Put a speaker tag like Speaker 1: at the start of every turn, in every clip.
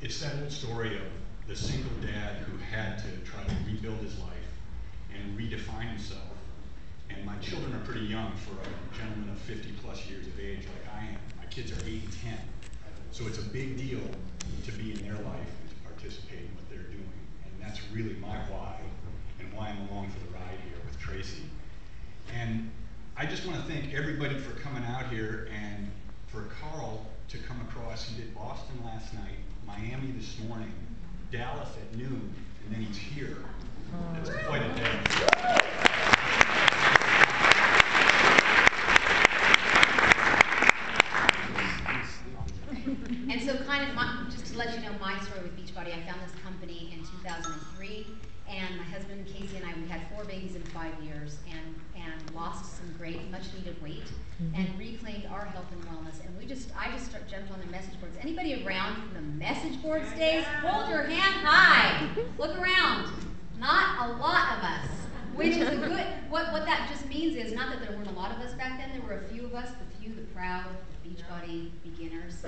Speaker 1: it's that old story of the single dad who had to try to rebuild his life and redefine himself. And my children are pretty young for a gentleman of 50 plus years of age like I am. My kids are 8 and 10. So it's a big deal to be in their life and to participate in what they're doing. And that's really my why and why I'm along for the ride here with Tracy. And I just want to thank everybody for coming out here, and for Carl to come across. He did Boston last night, Miami this morning, Dallas at noon, and then he's here. That's quite a day.
Speaker 2: And so just to let you know my story with Beachbody, I found this company in 2003, and my husband Casey and I, we had 4 babies in 5 years, and lost some great, much needed weight, and reclaimed our health and wellness. And I just jumped on the message boards. Anybody around from the message boards days? Hold your hand high. Look around. Not a lot of us. Which is a good, what that just means is, not that there weren't a lot of us back then, there were a few of us, the proud, the Beachbody beginners.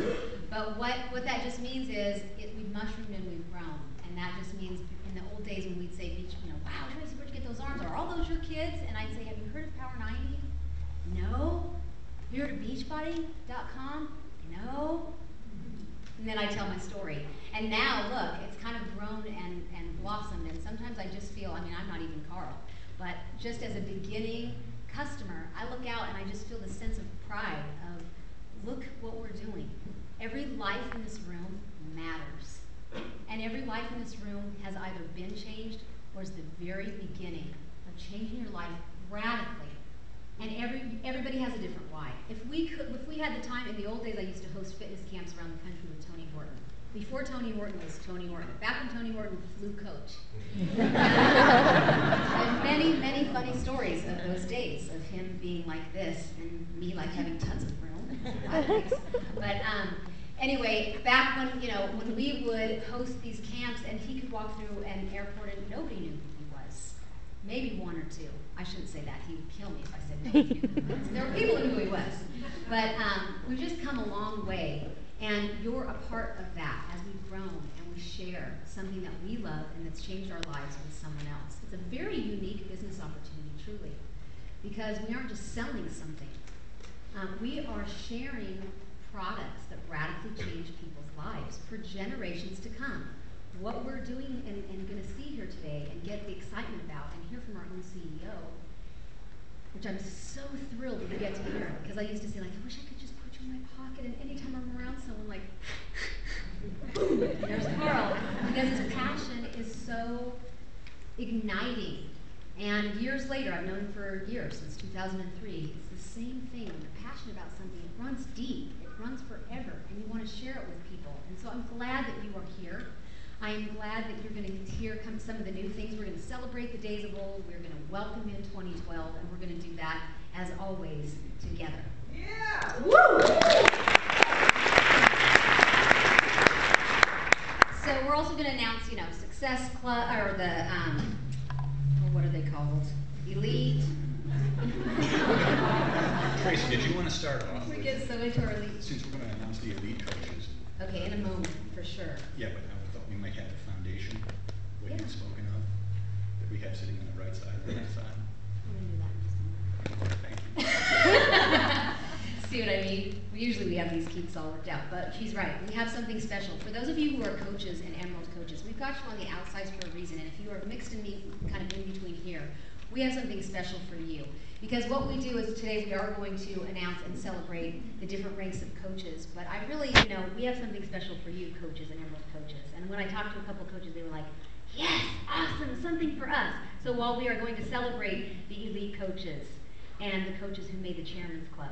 Speaker 2: But what that just means is, we've mushroomed and we've grown. And that just means, in the old days when we'd say, wow, Tracy, where'd you get those arms? Are all those your kids? And I'd say, have you heard of Power 90? No. Have you heard of Beachbody.com? No. And then I tell my story. And now, look, it's kind of grown and blossomed. And sometimes I just feel, I'm not even Carl, but just as a beginning customer, I look out and I just feel this sense of pride of, look what we're doing. Every life in this room matters. And every life in this room has either been changed or is the very beginning of changing your life radically. And everybody has a different why. If we had the time, in the old days I used to host fitness camps around the country with Tony Horton. Before Tony Horton was Tony Horton. Back when Tony Horton flew coach. And many, many funny stories of those days, of him being like this and me like having tons of room. But anyway, back when we would host these camps and he could walk through an airport and nobody knew who he was. Maybe 1 or 2. I shouldn't say that. He would kill me if I said nobody knew who he was. There were people who knew who he was. But we've just come a long way. And you're a part of that as we've grown and we share something that we love and that's changed our lives with someone else. It's a very unique business opportunity, truly, because we aren't just selling something. We are sharing products that radically change people's lives for generations to come. What we're doing and going to see here today and get the excitement about and hear from our own CEO, which I'm so thrilled to get to hear, because I used to say, like, I wish I could just put you in my pocket, and anytime I'm around someone, like, boom, there's Carl, because his passion is so igniting. And years later, I've known him for years, since 2003, it's the same thing. When you're passionate about something, it runs deep, it runs forever, and you want to share it with people. And so I'm glad that you are here. I am glad that you're going to hear some of the new things. We're going to celebrate the days of old. We're going to welcome in 2012, and we're going to do that, as always, together.
Speaker 3: Yeah!
Speaker 2: Woo! So we're also going to announce, Success Club, or the, what are they called? Elite.
Speaker 1: Tracy, did you want to start off?
Speaker 2: We get so into our elite.
Speaker 1: Since we're going to announce the elite coaches.
Speaker 2: Okay, in a moment, for sure.
Speaker 1: Yeah, but I thought we might have the foundation, what you'd spoken of, that we have sitting on the right side and the left side.
Speaker 2: I'm going to do that in just a moment.
Speaker 1: Thank you.
Speaker 2: See what I mean? We have these kinks all worked out, but she's right. We have something special. For those of you who are coaches and Emerald coaches, we've got you on the outsides for a reason, and if you are mixed and kind of in between here, we have something special for you. Because what we do is today we are going to announce and celebrate the different ranks of coaches, but I really, we have something special for you coaches and Emerald coaches. And when I talked to a couple coaches, they were like, yes, awesome, something for us. So while we are going to celebrate the elite coaches and the coaches who made the Chairman's Club,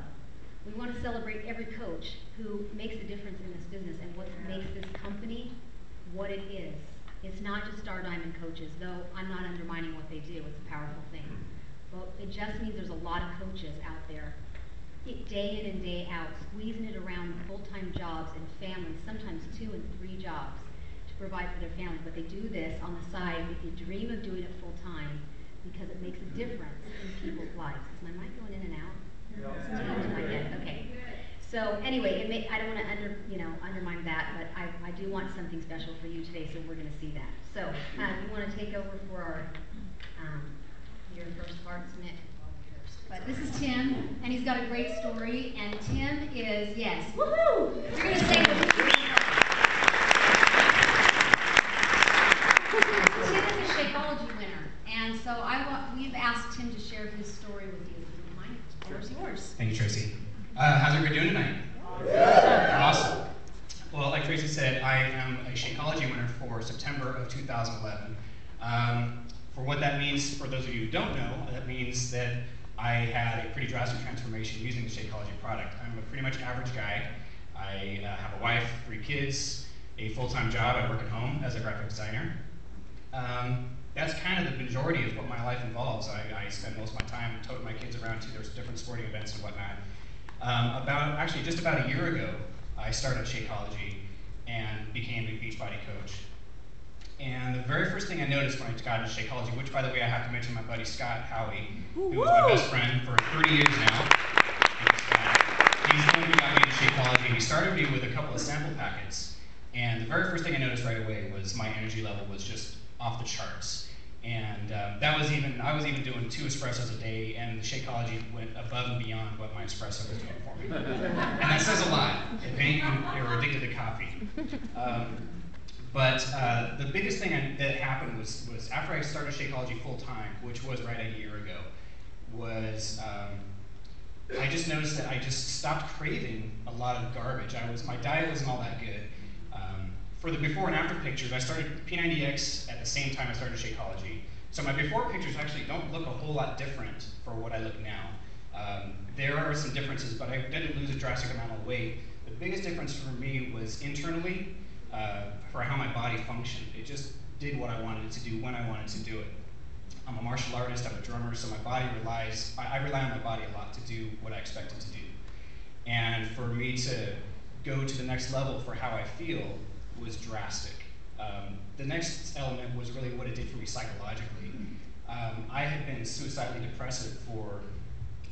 Speaker 2: we want to celebrate every coach who makes a difference in this business and what makes this company what it is. It's not just Star Diamond coaches, though I'm not undermining what they do. It's a powerful thing. But it just means there's a lot of coaches out there, day in and day out, squeezing it around full-time jobs and families, sometimes 2 and 3 jobs to provide for their families. But they do this on the side with the dream of doing it full-time because it makes a difference in people's lives. Is my mic going in and out? Okay. So anyway, I don't want to undermine that, but I do want something special for you today, so we're going to see that. So you want to take over for our your first part, Nick. But this is Tim, and he's got a great story. And Tim is, yes, woohoo! You're going to say what Tim is a Shakeology winner, and so we've asked Tim to share his story with you. Mine, the floor is yours.
Speaker 3: Thank you, Tracy. How's everybody doing tonight? Yeah. Awesome. Well, like Tracy said, I am a Shakeology winner for September of 2011. For what that means, for those of you who don't know, that means that I had a pretty drastic transformation using the Shakeology product. I'm a pretty much average guy. I have a wife, 3 kids, a full-time job. I work at home as a graphic designer. That's kind of the majority of what my life involves. I spend most of my time toting my kids around to their different sporting events and whatnot. Actually, just about a year ago, I started Shakeology and became a Beachbody coach. And the very first thing I noticed when I got into Shakeology, which, by the way, I have to mention my buddy Scott Howie, who was my best friend for 30 years now. He's the one who got me into Shakeology, and he started me with a couple of sample packets. And the very first thing I noticed right away was my energy level was just off the charts. And I was even doing 2 espressos a day, and the Shakeology went above and beyond what my espresso was doing for me. And that says a lot, if any of you are addicted to coffee. But the biggest thing that happened was after I started Shakeology full time, which was right a year ago, was I just noticed that I just stopped craving a lot of garbage. My diet wasn't all that good. For the before and after pictures, I started P90X at the same time I started Shakeology. So my before pictures actually don't look a whole lot different for what I look now. There are some differences, but I didn't lose a drastic amount of weight. The biggest difference for me was internally, for how my body functioned. It just did what I wanted it to do when I wanted to do it. I'm a martial artist, I'm a drummer, so I rely on my body a lot to do what I expect it to do. And for me to go to the next level for how I feel was drastic. The next element was really what it did for me psychologically. I had been suicidally depressive for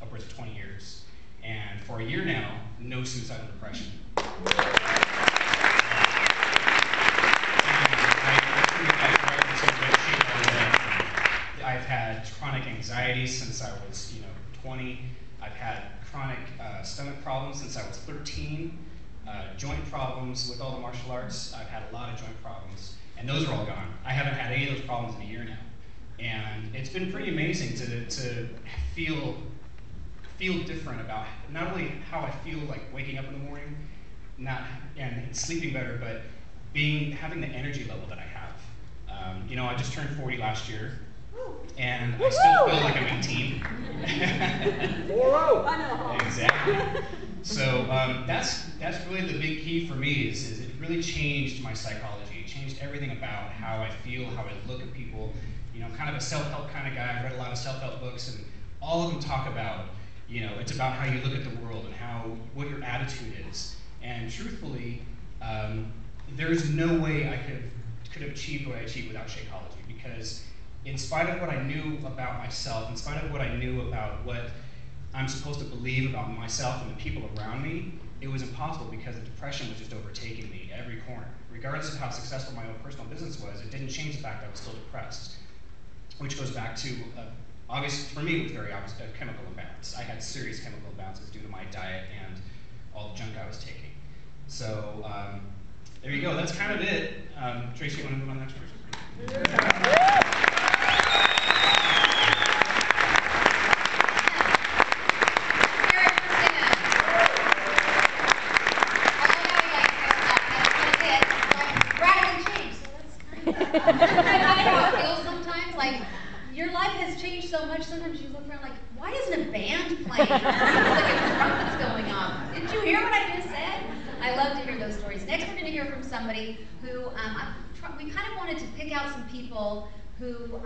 Speaker 3: upwards of 20 years. And for a year now, no suicidal depression. I've had chronic anxiety since I was 20. I've had chronic stomach problems since I was 13. Joint problems with all the martial arts. I've had a lot of joint problems, and those are all gone. I haven't had any of those problems in a year now. And it's been pretty amazing to feel different about not only how I feel like waking up in the morning, and sleeping better, but having the energy level that I have. I just turned 40 last year, and I still feel like I'm 18.
Speaker 4: 4-0. I know.
Speaker 3: Exactly. So that's really the big key for me is it really changed my psychology. It changed everything about how I feel, how I look at people. I'm kind of a self-help kind of guy. I've read a lot of self-help books, and all of them talk about, it's about how you look at the world and what your attitude is. And truthfully, there's no way I could have achieved what I achieved without Shakeology, because in spite of what I knew about myself, in spite of what I knew about what I'm supposed to believe about myself and the people around me, it was impossible because the depression was just overtaking me every corner. Regardless of how successful my own personal business was, it didn't change the fact that I was still depressed, which goes back to, for me, it was very obvious, a chemical imbalance. I had serious chemical imbalances due to my diet and all the junk I was taking. So there you go, that's kind of it. Tracy, you want to move on to the next person?
Speaker 2: Sometimes you look around like, why isn't a band playing? Like a trumpet's going off. Didn't you hear what I just said? I love to hear those stories. Next, we're going to hear from somebody who we kind of wanted to pick out some people who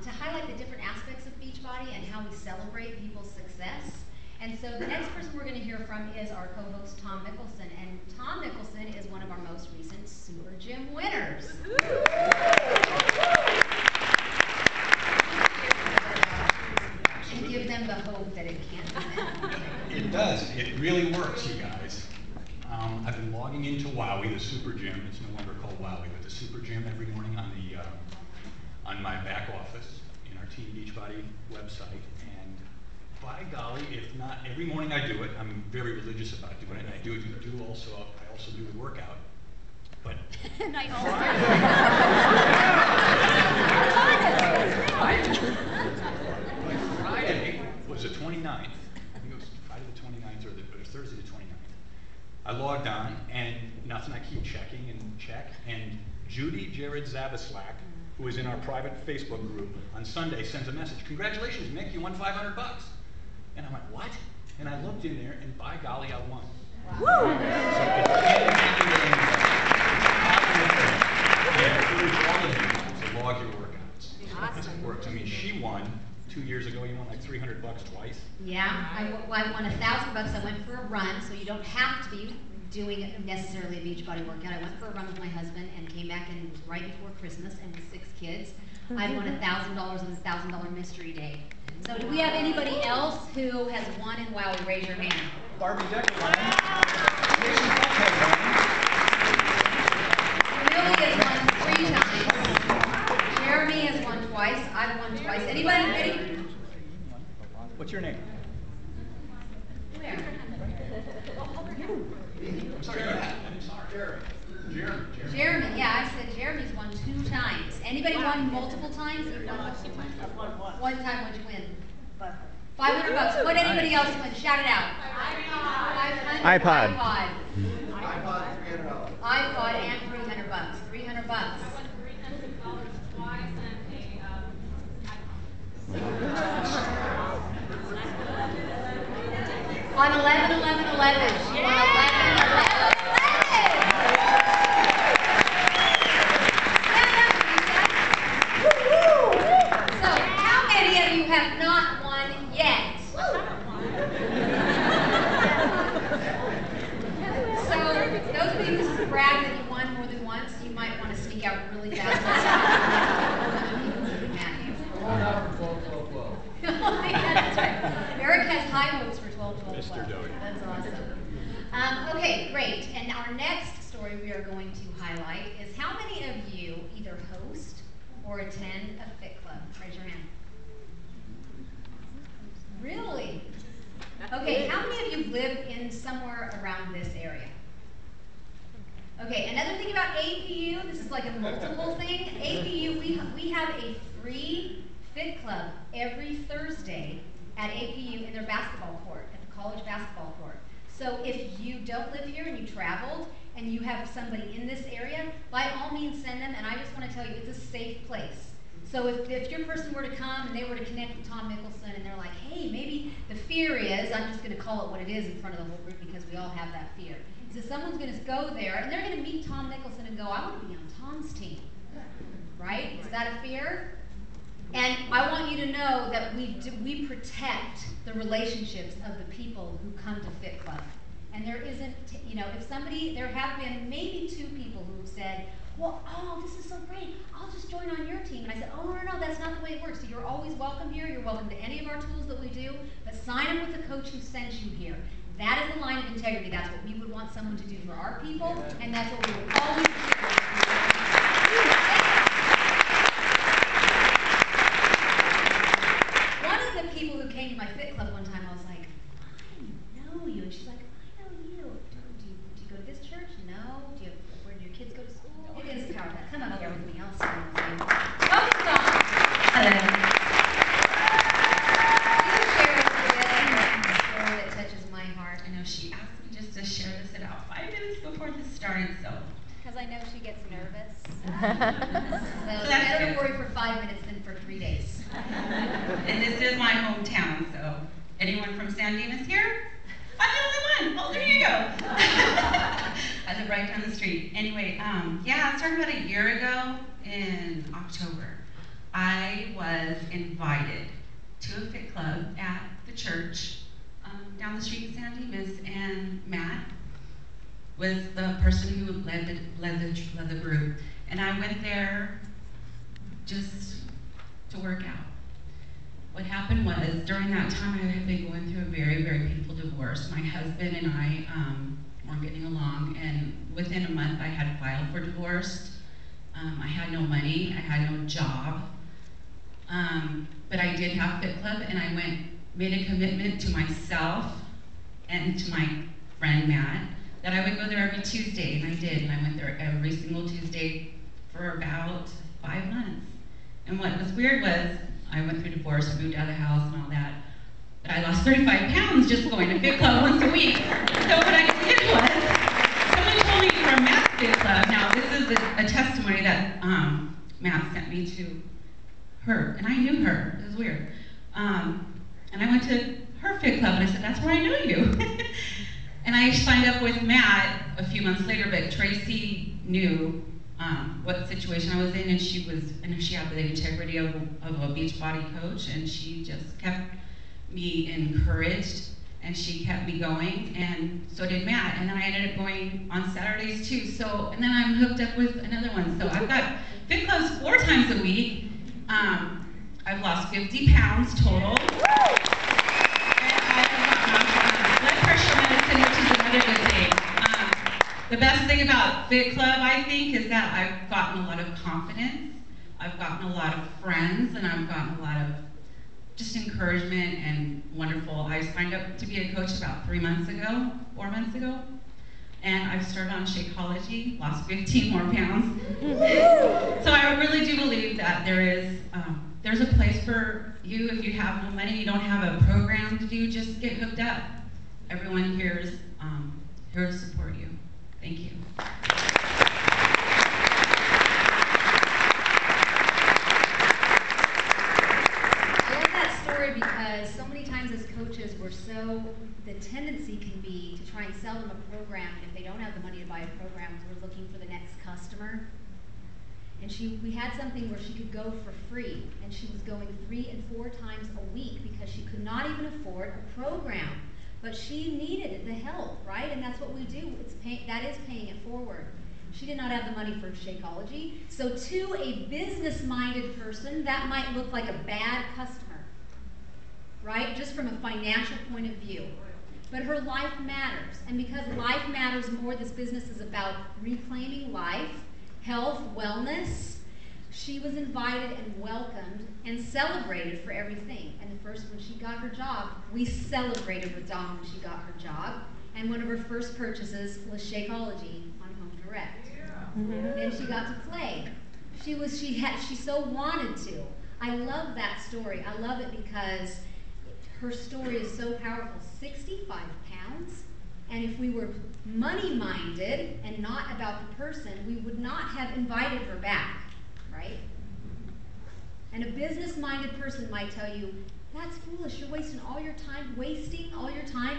Speaker 2: to highlight the different aspects of Beachbody and how we celebrate people's success. And so the next person we're going to hear from is our co-host Tom Mickelson, and Tom Mickelson is one of our most recent Super Gym winners. And give them the hope that it can be them.
Speaker 1: It does. It really works, you guys. super gym. It's no longer called Wowie, but the super gym every morning on my back office in our Team Beachbody website. And by golly, if not every morning I do it. I'm very religious about doing it, and I also do the workout. But Friday was the 29th. I think it was Friday the 29th or Thursday the 29th. I logged on, and nothing. I keep checking, and Judy Jared Zavislak, who is in our private Facebook group, on Sunday sends a message. Congratulations, Mick, you won $500. And I'm like, what? And I looked in there, and by golly, I won. Woo! So I encourage all of you to log your workouts. Awesome. It works. I mean, she won 2 years ago. You won like $300 twice.
Speaker 2: Yeah, I won $1,000. I went for a run, so you don't have to be doing necessarily a Beachbody workout. I went for a run with my husband and came back, and it was right before Christmas, and with 6 kids. I won $1,000 on this $1,000 mystery day. So do we have anybody else who has won in Wowie? Raise your hand.
Speaker 1: Barbie Decker won.
Speaker 2: Millie has won 3 times. Jeremy has won twice. I've won twice. Anybody?
Speaker 1: What's your name?
Speaker 2: Where?
Speaker 1: I'm sorry.
Speaker 2: Jeremy, yeah, I said Jeremy's won 2 times. Anybody won multiple times? You've won multiple times? One time, what'd you win? $500. What anybody else win? Shout it out.
Speaker 4: iPod.
Speaker 2: iPod and $300. $300. On 11/11/11. She won 11/11/11. So, how many of you have not won yet? So, those of you who brag that you won more than once, you might want to sneak out really fast. That's right. Eric has high hopes for 12/12/12.
Speaker 1: Mr. Doty.
Speaker 2: That's awesome. Okay, great. And our next story we are going to highlight is how many of you either host or attend a fit club? Raise your hand. Really? Okay, how many of you live in somewhere around this area? Okay, another thing about APU, this is like a multiple thing. APU, we have a free fit club every Thursday at APU in their basketball court, at the college basketball court. So if you don't live here and you traveled and you have somebody in this area, by all means send them, and I just want to tell you, it's a safe place. So if your person were to come and they were to connect with Tom Mickelson and they're like, hey, maybe the fear is, I'm just going to call it what it is in front of the whole group because we all have that fear. So someone's going to go there and they're going to meet Tom Mickelson and go, I want to be on Tom's team. Right? Is that a fear? And I want you to know that we protect the relationships of the people who come to Fit Club. And there isn't, there have been maybe 2 people who have said, well, oh, this is so great, I'll just join on your team. And I said, oh, no, that's not the way it works. So you're always welcome here. You're welcome to any of our tools that we do, but sign up with the coach who sent you here. That is the line of integrity. That's what we would want someone to do for our people, and that's what we will always do. One of the people who came to my fit club one time, I was like, I know you. And she's like, I know you. Do you go to this church? No. Where do your kids go to school? It is powerful. Come up here with me. I'll stand with you. Welcome, Dawn. Hello. That touches my heart.
Speaker 5: I know she asked me just to share this about 5 minutes before this started, so.
Speaker 2: Because I know she gets nervous. So better to worry for 5 minutes than for 3 days.
Speaker 5: And this is my hometown, so anyone from San Dimas here? I'm the only one. Well, there you go. I live right down the street. Anyway, yeah, it started about a year ago in October. I was invited to a fit club at the church down the street in San Dimas, and Matt was the person who led the group, and I went there just to work out. What happened was, during that time, I had been going through a very, very painful divorce. My husband and I weren't getting along, and within a month I had filed for divorce. I had no money, I had no job, but I did have Fit Club, and I made a commitment to myself and to my friend Matt that I would go there every Tuesday, and I did, and I went there every single Tuesday for about 5 months. And what was weird was, I went through divorce, I moved out of the house and all that, but I lost 35 pounds just going to Fit Club once a week. So what I did was, someone told me from Matt's Fit Club, now this is a testimony that Matt sent me to her, and I knew her, it was weird. And I went to her Fit Club, and I said, that's where I knew you. And I signed up with Matt a few months later, but Tracy knew what situation I was in, and she had the integrity of a Beachbody coach, and she just kept me encouraged, and she kept me going, and so did Matt. And then I ended up going on Saturdays too. So, and then I'm hooked up with another one. So I've got Fit Clubs 4 times a week. I've lost 50 pounds total. And I have blood pressure medicine, which is another good thing. The best thing about Fit Club, I think, is that I've gotten a lot of confidence. I've gotten a lot of friends, and I've gotten a lot of just encouragement and wonderful. I signed up to be a coach about 4 months ago, and I've started on Shakeology, lost 15 more pounds. So I really do believe that there's a place for you if you have no money, you don't have a program to do, just get hooked up. Everyone here is here to support you. Thank you.
Speaker 2: Because so many times as coaches, the tendency can be to try and sell them a program, and if they don't have the money to buy a program, we're looking for the next customer. And we had something where she could go for free, and she was going 3 and 4 times a week because she could not even afford a program. But she needed the help, right? And that's what we do. That is paying it forward. She did not have the money for Shakeology. So to a business-minded person, that might look like a bad customer, right? Just from a financial point of view. But her life matters. And because life matters more, this business is about reclaiming life, health, wellness. She was invited and welcomed and celebrated for everything. And when she got her job, we celebrated with Dawn when she got her job. And one of her first purchases was Shakeology on Home Direct. Yeah. And she got to play. She so wanted to. I love that story. I love it because her story is so powerful. 65 pounds, and if we were money-minded and not about the person, we would not have invited her back, right? And a business-minded person might tell you, that's foolish, you're wasting all your time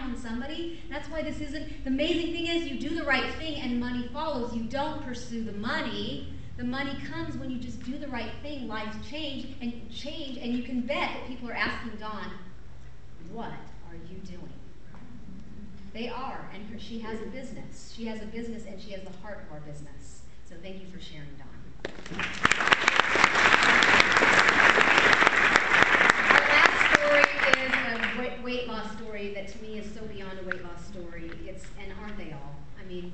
Speaker 2: on somebody. That's why this isn't, the amazing thing is you do the right thing and money follows. You don't pursue the money. The money comes when you just do the right thing. Lives change, and you can bet that people are asking Dawn, what are you doing? They are, and she has a business. She has a business, and she has the heart of our business. So thank you for sharing, Dawn. Our last story is a weight loss story that to me is so beyond a weight loss story. And aren't they all? I mean,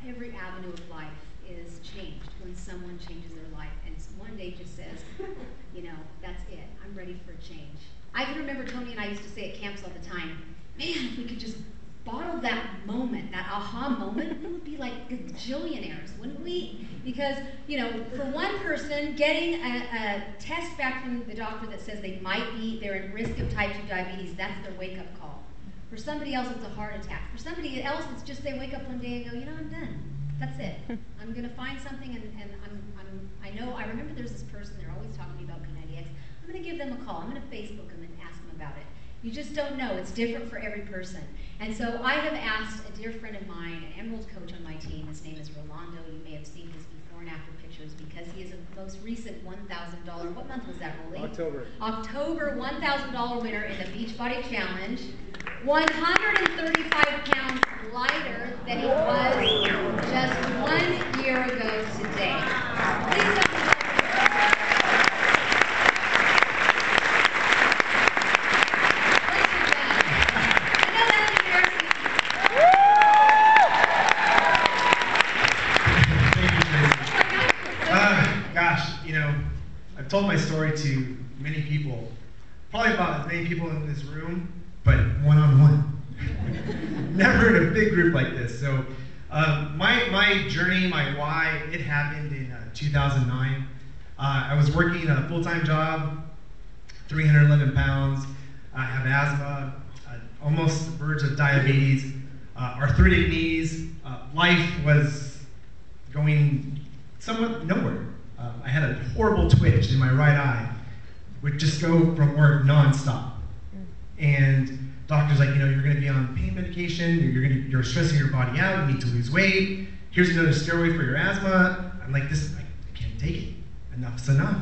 Speaker 2: every avenue of life is changed when someone changes their life, and one day just says, that's it. I'm ready for a change. I can remember Tony and I used to say at camps all the time, man, if we could just bottle that moment, that aha moment, we would be like gajillionaires, wouldn't we? Because, for one person, getting a test back from the doctor that says they're at risk of type 2 diabetes, that's their wake-up call. For somebody else, it's a heart attack. For somebody else, it's just they wake up one day and go, I'm done. That's it. I'm going to find something, and I remember there's this person, they're always talking to me about P90X. I'm going to give them a call. I'm going to Facebook them and ask them about it. You just don't know. It's different for every person. And so I have asked a dear friend of mine, an Emerald coach on my team. His name is Rolando. You may have seen his before and after pictures because he is a most recent $1,000. What month was that, Rolly? October $1,000 winner in the Beachbody Challenge. 135 pounds lighter than he was just 1 year ago today. Please don't
Speaker 6: I've told my story to many people, probably about as many people in this room, but one-on-one. Never in a big group like this. So my journey, my why, it happened in 2009. I was working a full-time job, 311 pounds. I have asthma, almost the verge of diabetes, arthritic knees. Life was going somewhat nowhere. I had a horrible twitch in my right eye, would just go from work nonstop. And doctor's like, you're going to be on pain medication, you're stressing your body out, you need to lose weight, here's another steroid for your asthma. I'm like, I can't take it. Enough's enough.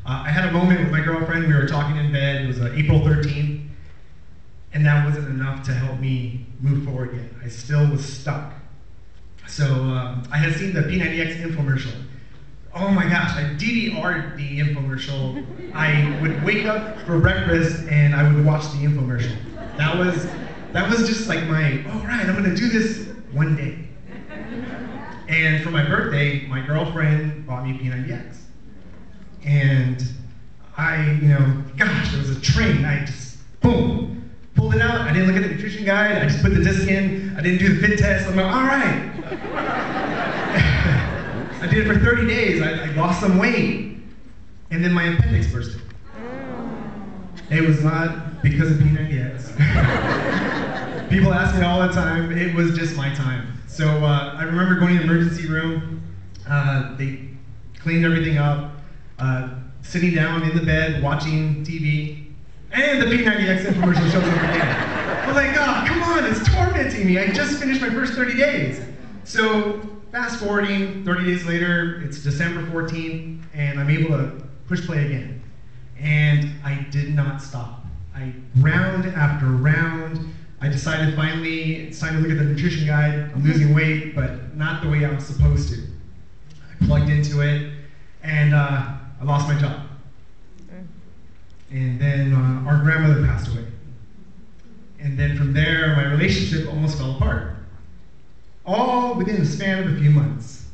Speaker 6: I had a moment with my girlfriend, we were talking in bed, it was April 13th, and that wasn't enough to help me move forward yet. I still was stuck. So I had seen the P90X infomercial. Oh my gosh, I DVR'd the infomercial. I would wake up for breakfast and I would watch the infomercial. That was just like my, all right, I'm gonna do this one day. And for my birthday, my girlfriend bought me P90X. And I, gosh, there was a train. I just, boom, pulled it out. I didn't look at the nutrition guide. I just put the disc in. I didn't do the fit test. I'm like, all right. I did it for 30 days. I lost some weight. And then my appendix bursted. It was not because of P90X. People ask me all the time. It was just my time. So I remember going to the emergency room. They cleaned everything up. Sitting down in the bed, watching TV, and the P90X infomercial shows up again. I was like, oh, come on, it's tormenting me. I just finished my first 30 days. So fast forwarding, 30 days later, it's December 14th, and I'm able to push play again. And I did not stop. Round after round, I decided finally it's time to look at the nutrition guide. I'm losing weight, but not the way I was supposed to. I plugged into it, and I lost my job. And then our grandmother passed away. And then from there, my relationship almost fell apart. All within the span of a few months.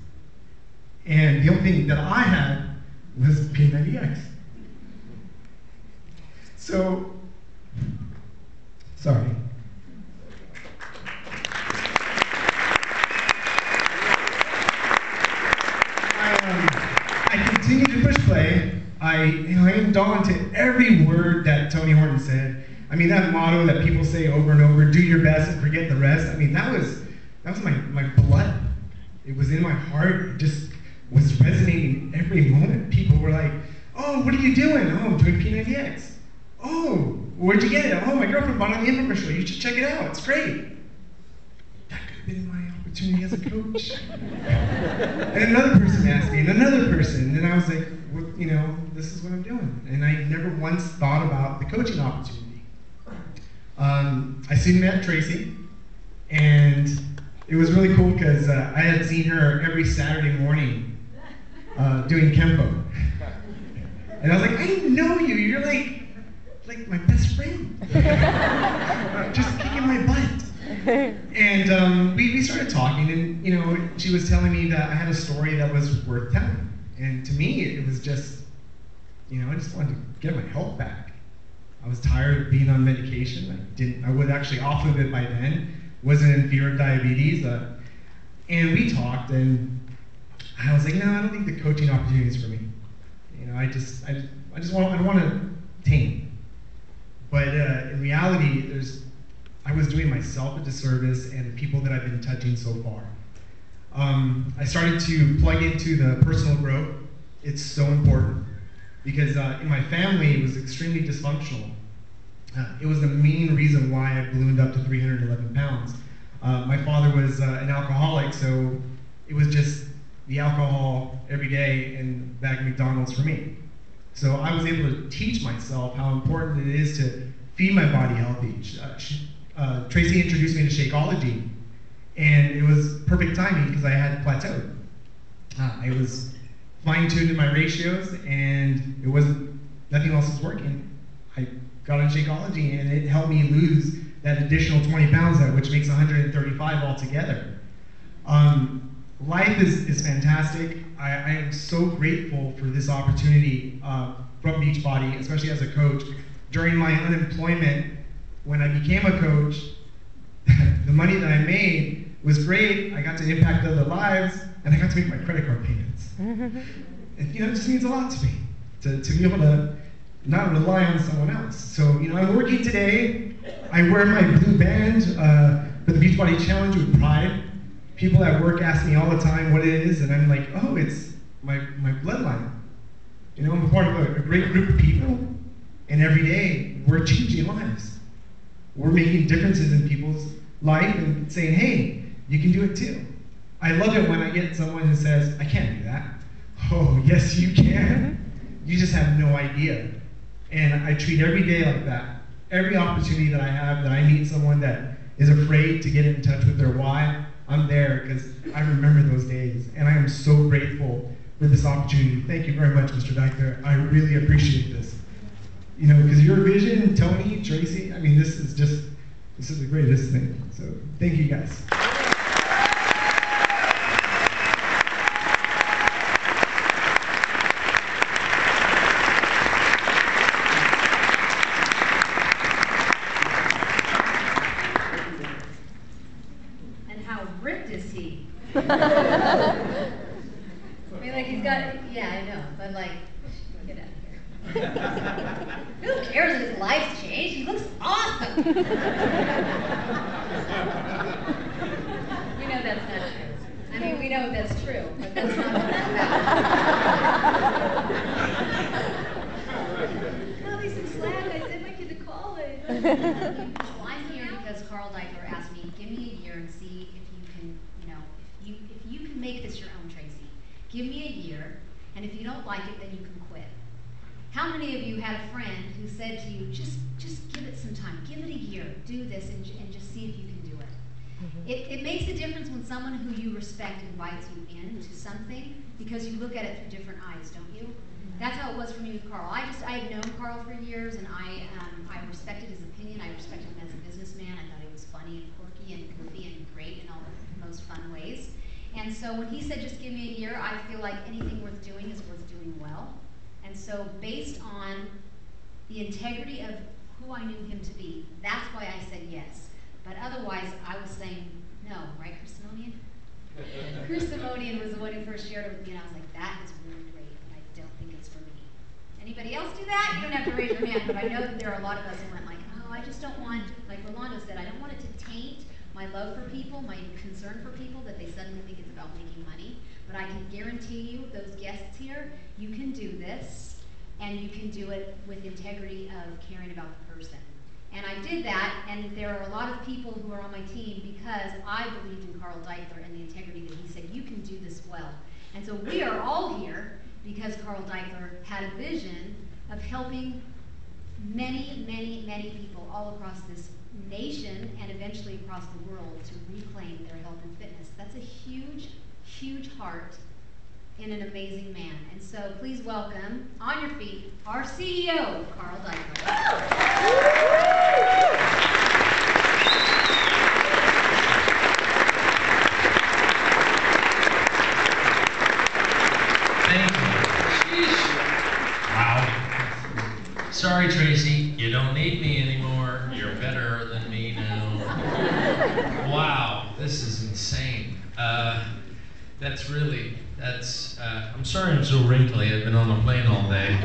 Speaker 6: And the only thing that I had was P90X. So, sorry. I continued to push play. I aimed on to every word that Tony Horton said. I mean, that motto that people say over and over, do your best and forget the rest. I mean, that was my blood. It was in my heart. It just was resonating every moment. People were like, oh, what are you doing? Oh, I'm doing P90X. Oh, where'd you get it? Oh, my girlfriend bought it on the infomercial. You should check it out. It's great. That could have been my opportunity as a coach. And another person asked me, and another person, and I was like, well, this is what I'm doing. And I never once thought about the coaching opportunity. I soon met Tracy, and it was really cool because I had seen her every Saturday morning doing Kempo. And I was like, I know you. You're like my best friend. Just kicking my butt. And we started talking, and she was telling me that I had a story that was worth telling. And to me, it was just, I just wanted to get my health back. I was tired of being on medication. I was actually off of it by then. Wasn't in fear of diabetes. And we talked, and I was like, no, I don't think the coaching opportunity is for me. I don't want to tame. But in reality, I was doing myself a disservice and the people that I've been touching so far. I started to plug into the personal growth. It's so important because in my family, it was extremely dysfunctional. It was the main reason why I ballooned up to 311 pounds. My father was an alcoholic, so it was just the alcohol every day and back at McDonald's for me. So I was able to teach myself how important it is to feed my body healthy. Tracy introduced me to Shakeology, and it was perfect timing because I had plateaued. I was fine-tuned in my ratios, and nothing else was working. I got on Shakeology, and it helped me lose that additional 20 pounds, which makes 135 altogether. life is fantastic. I am so grateful for this opportunity from Beachbody, especially as a coach. During my unemployment, when I became a coach, the money that I made was great. I got to impact other lives, and I got to make my credit card payments. And, it just means a lot to me to be able to not rely on someone else. So, I'm working today. I wear my blue band for the Beachbody Challenge with pride. People at work ask me all the time what it is, and I'm like, oh, it's my bloodline. I'm a part of a great group of people, and every day we're changing lives. We're making differences in people's life and saying, hey, you can do it too. I love it when I get someone who says, I can't do that. Oh, yes, you can. You just have no idea. And I treat every day like that. Every opportunity that I have, that I meet someone that is afraid to get in touch with their why, I'm there because I remember those days. And I am so grateful for this opportunity. Thank you very much, Mr. Deichler. I really appreciate this. Because your vision, Tony, Tracy, this is the greatest thing. So thank you guys.
Speaker 2: And how ripped is he? He's got, yeah, I know, but get out of here. Who cares if his life's changed? He looks awesome. That's not true. We know that's true, but that's not what it's about. Cut me some slack. I sent my kid to college. Well, I'm here because Carl Deichler asked me, give me a year and see if you can, if you can make this your own, Tracy. Give me a year, and if you don't like it, then you can quit. How many of you had a friend who said to you, just give it some time, give it a year, do this, and just see if you can do it? It makes a difference when someone who you respect invites you into something, because you look at it through different eyes, don't you? That's how it was for me with Carl. I had known Carl for years, and I respected his opinion. I respected him as a businessman. I thought he was funny and quirky and goofy and great in all the most fun ways. And so when he said, just give me a year, I feel like anything worth doing is worth doing well. And so based on the integrity of who I knew him to be, that's why I said yes. But otherwise, I was saying no, right, Chris Simonian? Chris Simonian was the one who first shared it with me, and I was like, that is really great, but I don't think it's for me. Anybody else do that? You don't have to raise your hand, but I know that there are a lot of us who went like, oh, I just don't want, like Rolando said, I don't want it to taint my love for people, my concern for people, that they suddenly think it's about making money. But I can guarantee you, those guests here, you can do this, and you can do it with integrity of caring about the person. And I did that, and there are a lot of people who are on my team because I believed in Carl Deichler and the integrity that he said, you can do this well. And so we are all here because Carl Deichler had a vision of helping many, many, many people all across this nation and eventually across the world to reclaim their health and fitness. That's a huge, huge heart in an amazing man. And so please welcome, on your feet, our CEO, Carl Deichler.
Speaker 7: Thank you. Wow. Sorry, Tracy, you don't need me anymore. You're better than me now. Wow, this is insane. I'm sorry I'm so wrinkly. I've been on a plane all day.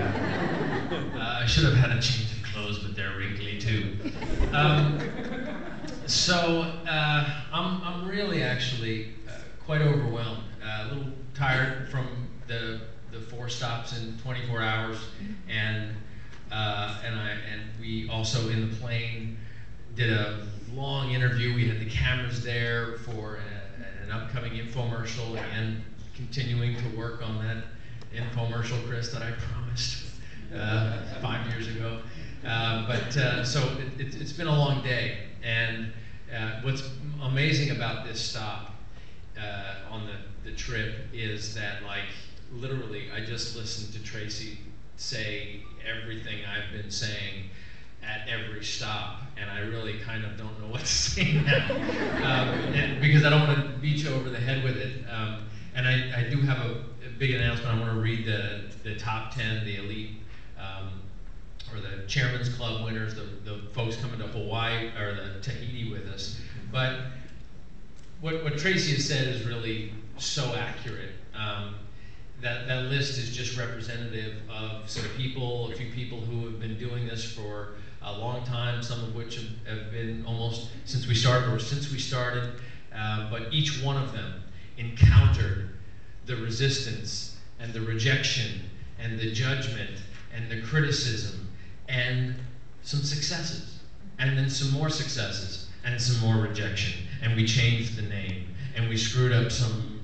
Speaker 7: I should have had a change of clothes, but they're wrinkly too. I'm really actually quite overwhelmed. A little tired from the 4 stops in 24 hours, and we also in the plane did a long interview. We had the cameras there for an upcoming infomercial, and continuing to work on that infomercial, Chris, that I promised 5 years ago. So it's been a long day, and what's amazing about this stop on the trip is that, literally, I just listened to Tracy say everything I've been saying at every stop, and I really kind of don't know what to say now, because I don't want to beat you over the head with it. And I do have a big announcement. I want to read the top 10, the elite, or the Chairman's Club winners, the folks coming to Hawaii, or the Tahiti with us. But what Tracy has said is really so accurate. That list is just representative of some people, a few people who have been doing this for a long time, some of which have been almost since we started, but each one of them encountered the resistance and the rejection and the judgment and the criticism and some successes, and then some more successes and some more rejection, and we changed the name, and we screwed up some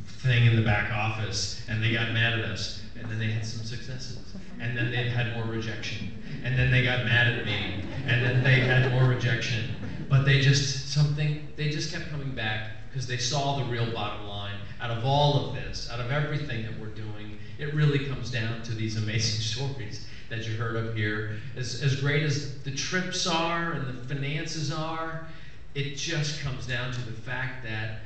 Speaker 7: thing in the back office, and they got mad at us, and then they had some successes, and then they had more rejection, and then they got mad at me, and then they had more rejection, but they just kept coming back because they saw the real bottom line. Out of all of this, out of everything that we're doing, it really comes down to these amazing stories that you heard up here. As great as the trips are and the finances are, it just comes down to the fact that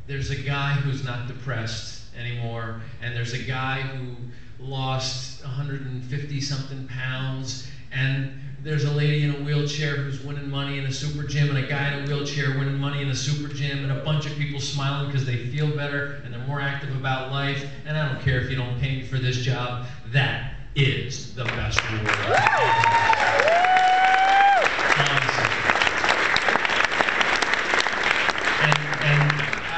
Speaker 7: there's a guy who's not depressed anymore, and there's a guy who lost 150 something pounds, and there's a lady in a wheelchair who's winning money in a super gym, and a guy in a wheelchair winning money in a super gym, and a bunch of people smiling because they feel better and they're more active about life. And I don't care if you don't pay me for this job. That is the best reward.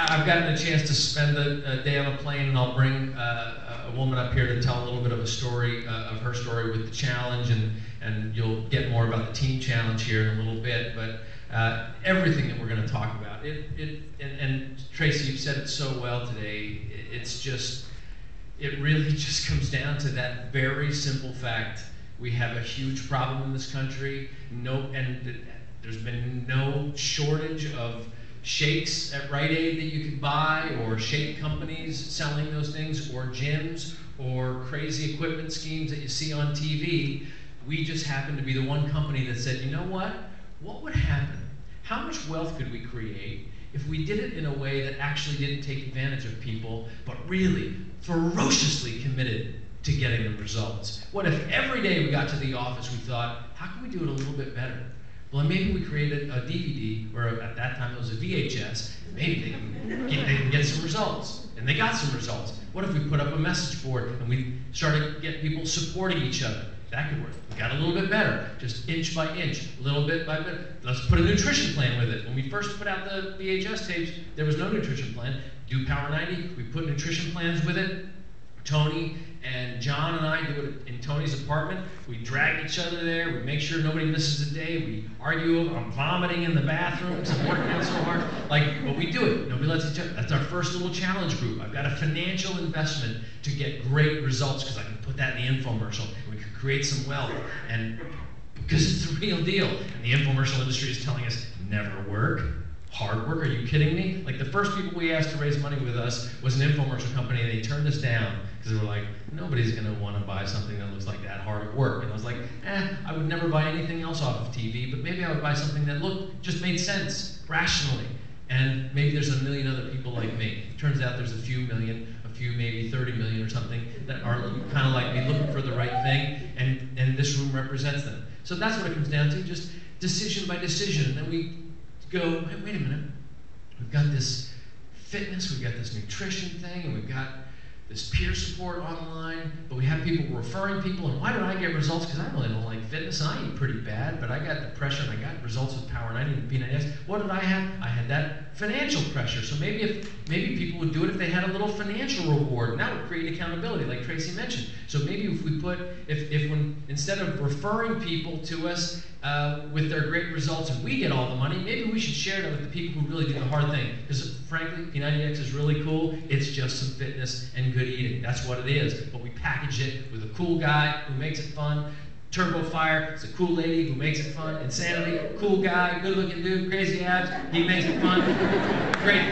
Speaker 7: I've gotten a chance to spend a day on a plane, and I'll bring a woman up here to tell a little bit of a story, of her story with the challenge, and you'll get more about the team challenge here in a little bit. But everything that we're going to talk about, and Tracy, you've said it so well today. It really just comes down to that very simple fact: we have a huge problem in this country. There's been no shortage of shakes at Rite Aid that you could buy, or shake companies selling those things, or gyms, or crazy equipment schemes that you see on TV. We just happen to be the one company that said, you know what? What would happen? How much wealth could we create if we did it in a way that actually didn't take advantage of people, but really ferociously committed to getting the results? What if every day we got to the office, we thought, how can we do it a little bit better? Well, maybe we created a DVD, or at that time it was a VHS, maybe they can get some results. And they got some results. What if we put up a message board and we started getting people supporting each other? That could work. We got a little bit better, just inch by inch, little bit by bit. Let's put a nutrition plan with it. When we first put out the VHS tapes, there was no nutrition plan. Do Power 90, we put nutrition plans with it. Tony and John and I do it in Tony's apartment. We drag each other there. We make sure nobody misses a day. We argue. I'm vomiting in the bathroom because I'm working out so hard. But we do it. Nobody lets each other. That's our first little challenge group. I've got a financial investment to get great results because I can put that in the infomercial. And we can create some wealth. And because it's the real deal. And the infomercial industry is telling us, never work. Hard work? Are you kidding me? Like, the first people we asked to raise money with us was an infomercial company, and they turned us down because they were like, nobody's going to want to buy something that looks like that hard at work. And I was like, I would never buy anything else off of TV, but maybe I would buy something that just made sense, rationally. And maybe there's a million other people like me. Turns out there's a few million, maybe 30 million or something, that are kind of like me, looking for the right thing, and this room represents them. So that's what it comes down to, just decision by decision. And then we go, hey, wait a minute, we've got this fitness, we've got this nutrition thing, and we've got this peer support online, but we have people referring people, and why don't I get results? Because I really don't like fitness, and I eat pretty bad, but I got the pressure, and I got results with Power 90 and P90X. What did I have? I had that financial pressure. So maybe people would do it if they had a little financial reward, and that would create accountability, like Tracy mentioned. So maybe if we put, when instead of referring people to us with their great results and we get all the money, maybe we should share that with the people who really do the hard thing. Because frankly, P90X is really cool. It's just some fitness and good eating. That's what it is. But we package it with a cool guy who makes it fun. Turbo Fire, it's a cool lady who makes it fun. Insanity, cool guy, good looking dude, crazy abs, he makes it fun. Great,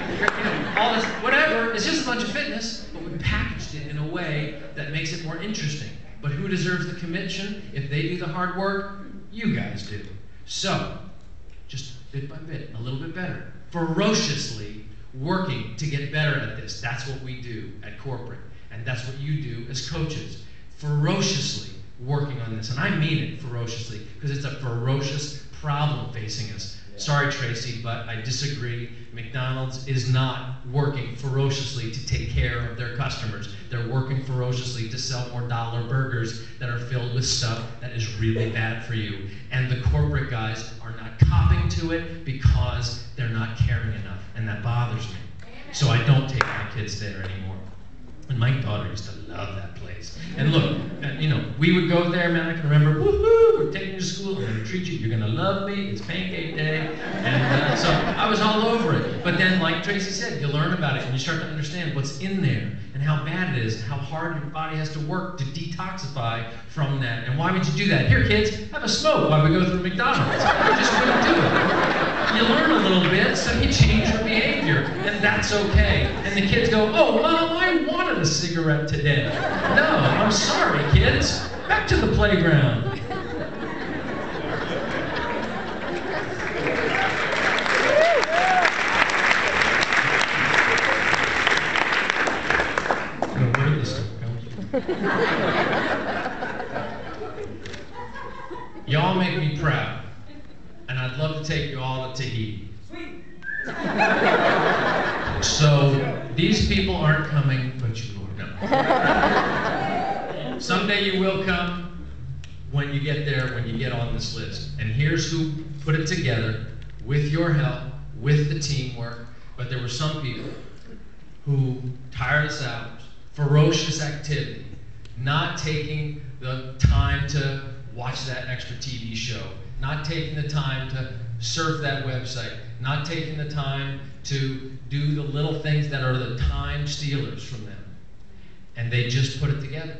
Speaker 7: all this, whatever. It's just a bunch of fitness, but we packaged it in a way that makes it more interesting. But who deserves the commission? If they do the hard work, you guys do. So, just bit by bit, a little bit better. Ferociously working to get better at this. That's what we do at corporate. And that's what you do as coaches. Ferociously working on this. And I mean it ferociously, because it's a ferocious problem facing us. Sorry, Tracy, but I disagree. McDonald's is not working ferociously to take care of their customers. They're working ferociously to sell more dollar burgers that are filled with stuff that is really bad for you. And the corporate guys are not copping to it because they're not caring enough, and that bothers me. So I don't take my kids there anymore. And my daughter used to love that place. And look, you know, we would go there, man, I can remember, woohoo, we're taking you to school, I'm gonna treat you, you're gonna love me, it's pancake day. And so I was all over it. But then, like Tracy said, you learn about it and you start to understand what's in there and how bad it is, and how hard your body has to work to detoxify from that. And why would you do that? Here, kids, have a smoke while we go through McDonald's. I just wouldn't do it. You learn a little bit, so you change your behavior, and that's okay. And the kids go, oh, Mom, I wanted a cigarette today. No, I'm sorry, kids. Back to the playground. Where did this go? Y'all make me proud. And I'd love to take you all to Tahiti. Sweet. So these people aren't coming, but you will come. Someday you will come when you get there, when you get on this list. And here's who put it together with your help, with the teamwork. But there were some people who, tireless hours, ferocious activity, not taking the time to watch that extra TV show, not taking the time to surf that website, not taking the time to do the little things that are the time stealers from them. And they just put it together.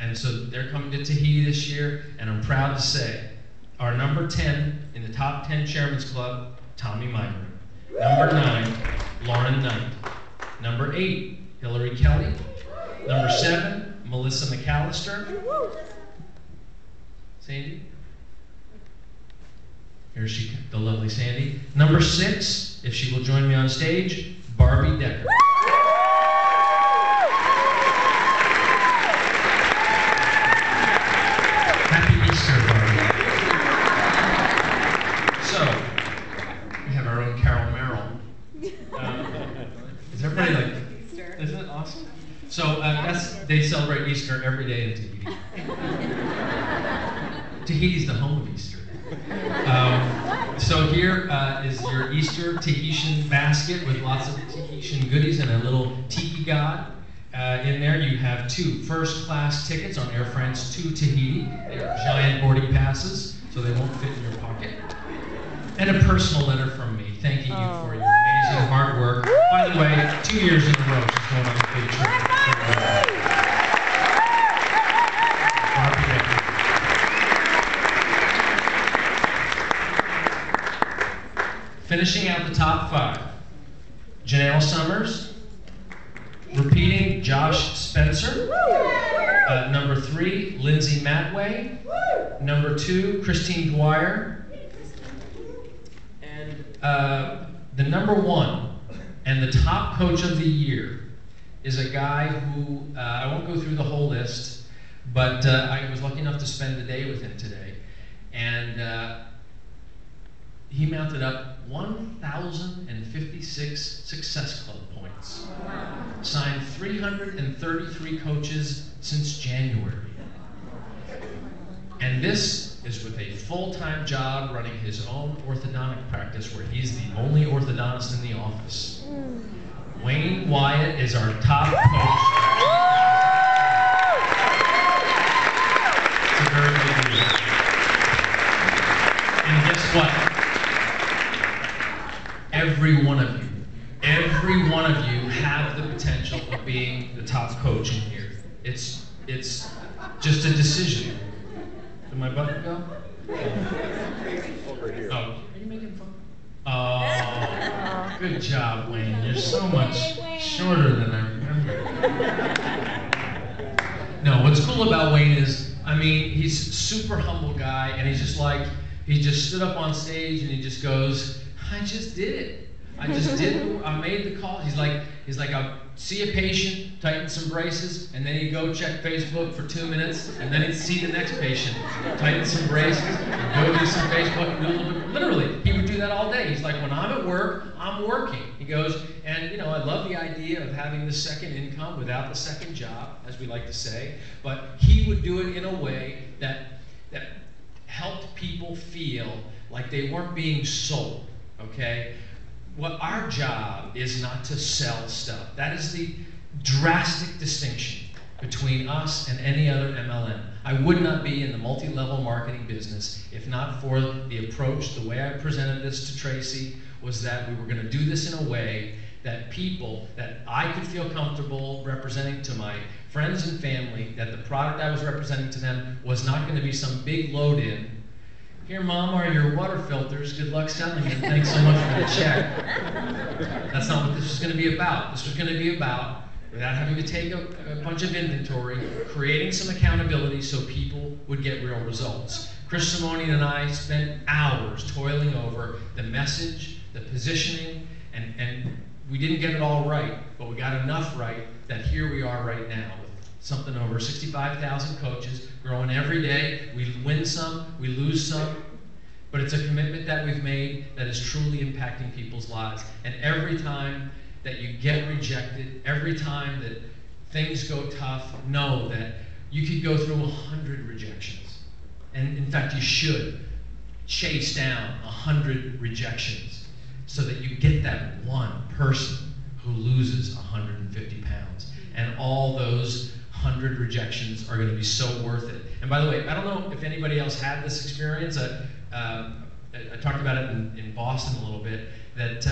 Speaker 7: And so they're coming to Tahiti this year, and I'm proud to say, our number 10 in the top 10 Chairman's Club, Tommy Migram. Number 9, Lauren Knight. Number 8, Hillary Kelly. Number 7, Melissa McAllister. Sandy? Here's she, the lovely Sandy. Number 6, if she will join me on stage, Barbie Decker. Happy Easter, Barbie. So, we have our own Carol Merrill. Is everybody like, isn't it awesome? So they celebrate Easter every day in Tahiti. Tahiti's the home of Easter. So here is your Easter Tahitian basket with lots of Tahitian goodies and a little tiki god. In there you have 2 first-class tickets on Air France to Tahiti. They are giant boarding passes, so they won't fit in your pocket. And a personal letter from me, thanking you for your amazing hard work. By the way, 2 years in a row she's going on a big trip. Finishing out the top 5, Janelle Summers, repeating Josh Spencer, number 3, Lindsay Matway, number 2, Christine Dwyer, and the number 1 and the top coach of the year is a guy who, I won't go through the whole list, but I was lucky enough to spend the day with him today, and he mounted up 1,056 Success Club points. Signed 333 coaches since January. And this is with a full-time job running his own orthodontic practice where he's the only orthodontist in the office. Wayne Wyatt is our top coach. It's a very big deal. And guess what? Every one of you have the potential of being the top coach in here. It's just a decision. Did my button go?
Speaker 4: Over here.
Speaker 7: Oh, are you making fun? Oh, good job, Wayne. You're so much shorter than I remember. No, what's cool about Wayne is I mean, he's a super humble guy, and he's just like, he just stood up on stage and he just goes, I just did it. I just did, I made the call. He's like, I'll see a patient, tighten some braces, and then he'd go check Facebook for 2 minutes, and then he'd see the next patient, tighten some braces, and go do some Facebook, do a little bit. Literally, he would do that all day. He's like, when I'm at work, I'm working. He goes, and you know, I love the idea of having the second income without the second job, as we like to say, but he would do it in a way that helped people feel like they weren't being sold, okay? What our job is not to sell stuff. That is the drastic distinction between us and any other MLM. I would not be in the multi-level marketing business if not for the approach. The way I presented this to Tracy was that we were going to do this in a way that people, that I could feel comfortable representing to my friends and family, that the product I was representing to them was not going to be some big load-in. Here, Mom, are your water filters. Good luck selling them. Thanks so much for the check. That's not what this was going to be about. This was going to be about, without having to take a bunch of inventory, creating some accountability so people would get real results. Chris Simonian and I spent hours toiling over the message, the positioning, and we didn't get it all right, but we got enough right that here we are right now with something over 65,000 coaches, growing every day. We win some, we lose some, but it's a commitment that we've made that is truly impacting people's lives. And every time that you get rejected, every time that things go tough, know that you could go through 100 rejections. And in fact, you should chase down 100 rejections so that you get that one person who loses 150 pounds. And all those 100 rejections are going to be so worth it. And by the way, I don't know if anybody else had this experience. I talked about it in Boston a little bit, that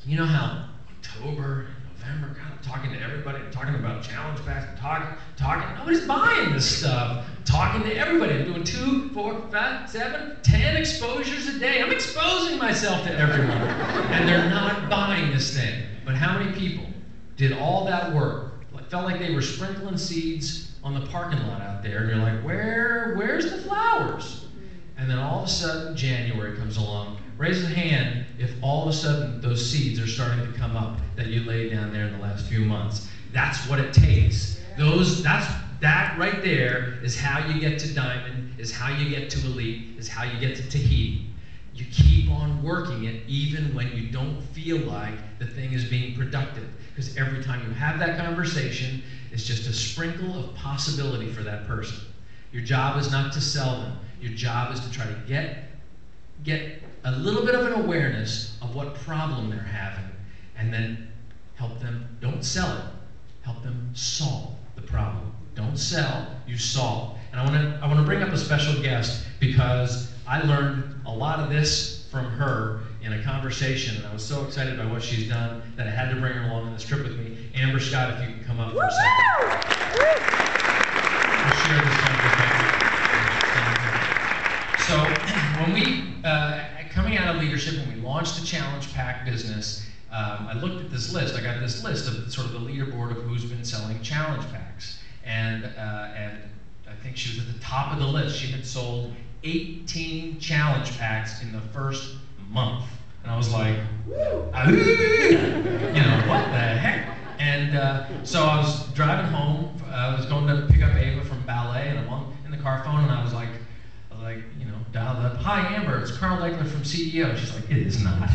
Speaker 7: you know how October, November, God, I'm talking to everybody, I'm talking about challenge packs, I'm talking, nobody's buying this stuff. I'm talking to everybody. I'm doing 2, 4, 5, 7, 10 exposures a day. I'm exposing myself to everyone. And they're not buying this thing. But how many people did all that work, felt like they were sprinkling seeds on the parking lot out there, and you're like, where's the flowers? And then all of a sudden, January comes along. Raise a hand if all of a sudden those seeds are starting to come up that you laid down there in the last few months. That's what it takes. That right there is how you get to Diamond, is how you get to Elite, is how you get to Tahiti. You keep on working it even when you don't feel like the thing is being productive. Because every time you have that conversation, it's just a sprinkle of possibility for that person. Your job is not to sell them. Your job is to try to get a little bit of an awareness of what problem they're having, and then help them. Don't sell it. Help them solve the problem. Don't sell, you solve. And I want to bring up a special guest because I learned a lot of this from her in a conversation, and I was so excited by what she's done that I had to bring her along on this trip with me. Amber Scott, if you can come up for a second. I'll share this conversation. So when we, coming out of leadership, when we launched the Challenge Pack business, I looked at this list. I got this list of sort of the leaderboard of who's been selling Challenge Packs. And I think she was at the top of the list. She had sold 18 Challenge Packs in the first month. And I was like, you know, what the heck? And so I was driving home. I was going to pick up Ava from ballet, and I'm in the car phone, and I was like, you know, dialed up. Hi, Amber, it's Carl Eichler from CEO. She's like, it is not. I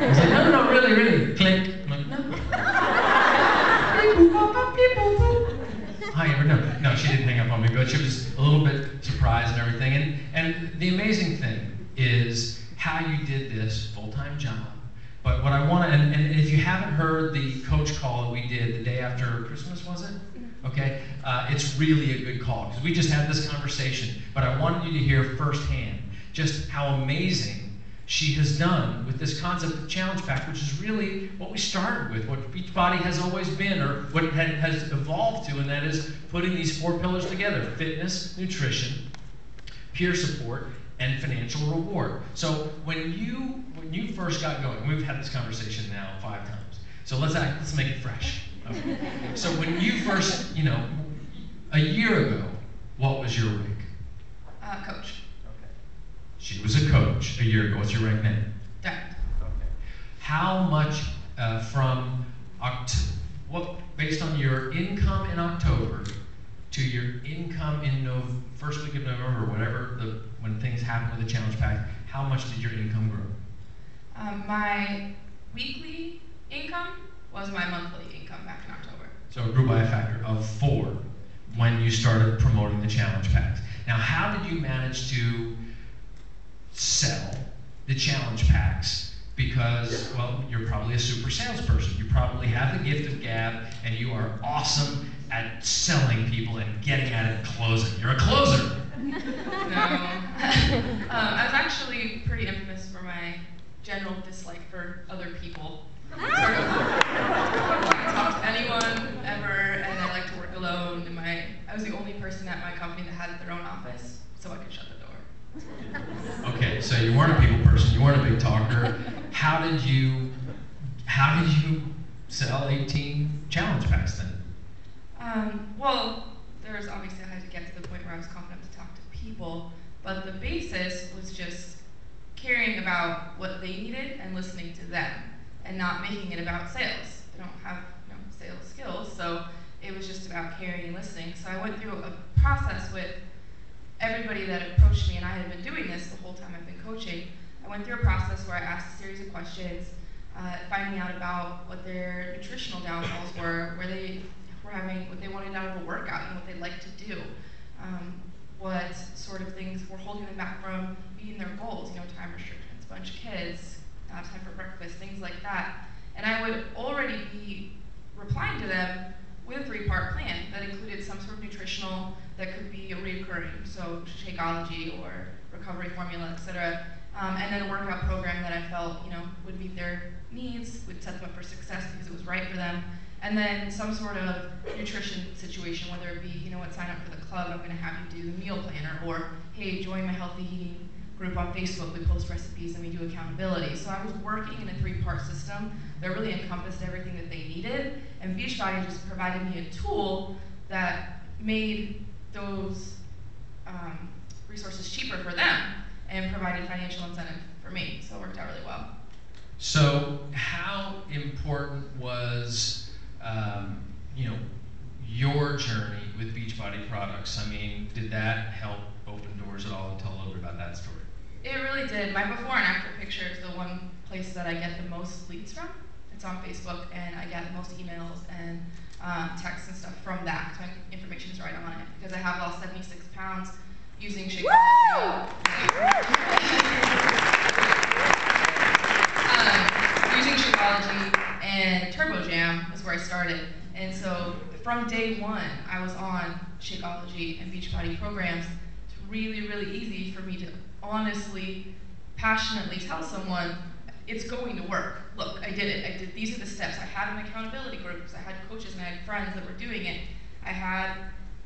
Speaker 7: was like, no, really. Click. I'm like, no. Hi, Amber. No, she didn't hang up on me, but she was a little bit surprised and everything. And the amazing thing is how you did this full-time job. But what I want to, and if you haven't heard the coach call that we did the day after Christmas, was it? Okay, it's really a good call because we just had this conversation, but I wanted you to hear firsthand just how amazing she has done with this concept of Challenge Pack, which is really what we started with, what Beachbody has always been, or what it has evolved to, and that is putting these 4 pillars together: fitness, nutrition, peer support, and financial reward. So when you first got going, we've had this conversation now 5 times, so let's make it fresh. Okay. So when you first, you know, a year ago, What was your rank?
Speaker 8: Coach.
Speaker 7: Okay. She was a coach a year ago. What's your rank now?
Speaker 8: Direct.
Speaker 7: Okay. How much based on your income in October to your income in first week of November, whatever when things happen with the challenge pack, how much did your income grow?
Speaker 8: My weekly income was my monthly income back in October.
Speaker 7: So it grew by a factor of 4 when you started promoting the challenge packs. Now, how did you manage to sell the challenge packs? Because, well, you're probably a super salesperson. You probably have the gift of gab, and you are awesome at selling people and getting at it and closing. You're a closer.
Speaker 8: No. I was actually pretty infamous for my general dislike for other people. Sort of, I don't want to talk to anyone ever, and I like to work alone. And I was the only person at my company that had their own office, so I could shut the door.
Speaker 7: Okay, so you weren't a people person, you weren't a big talker. How did you sell 18 challenge packs then?
Speaker 8: Well, there's obviously I had to get to the point where I was confident to talk to people, but the basis was just caring about what they needed and listening to them, and not making it about sales. I don't have sales skills, so it was just about caring and listening. So I went through a process with everybody that approached me, and I had been doing this the whole time I've been coaching. I went through a process where I asked a series of questions, finding out about what their nutritional downfalls were, where they were having, what they wanted out of a workout, and what they'd like to do, what sort of things were holding them back from meeting their goals, time restrictions, bunch of kids, time for breakfast, things like that. And I would already be replying to them with a 3-part plan that included some sort of nutritional that could be a reoccurring, so Shakeology or recovery formula, etc. And then a workout program that I felt would meet their needs, would set them up for success because it was right for them. And then some sort of nutrition situation, whether it be, sign up for the club, I'm going to have you do the meal planner, or hey, join my healthy eating group on Facebook, we post recipes and we do accountability. So I was working in a 3-part system that really encompassed everything that they needed, and Beachbody just provided me a tool that made those resources cheaper for them and provided financial incentive for me. So it worked out really well.
Speaker 7: So how important was your journey with Beachbody products? I mean, did that help open doors at all? Tell a little bit about that story.
Speaker 8: It really did. My before and after picture is the one place that I get the most leads from. It's on Facebook, and I get most emails and texts and stuff from that, because my information's right on it. Because I have lost 76 pounds using Shakeology. Using Shakeology and Turbo Jam is where I started. And so from day one, I was on Shakeology and Beachbody programs. It's really, really easy for me to honestly, passionately tell someone, it's going to work. Look, I did it. These are the steps. I had an accountability group because I had coaches and I had friends that were doing it. I had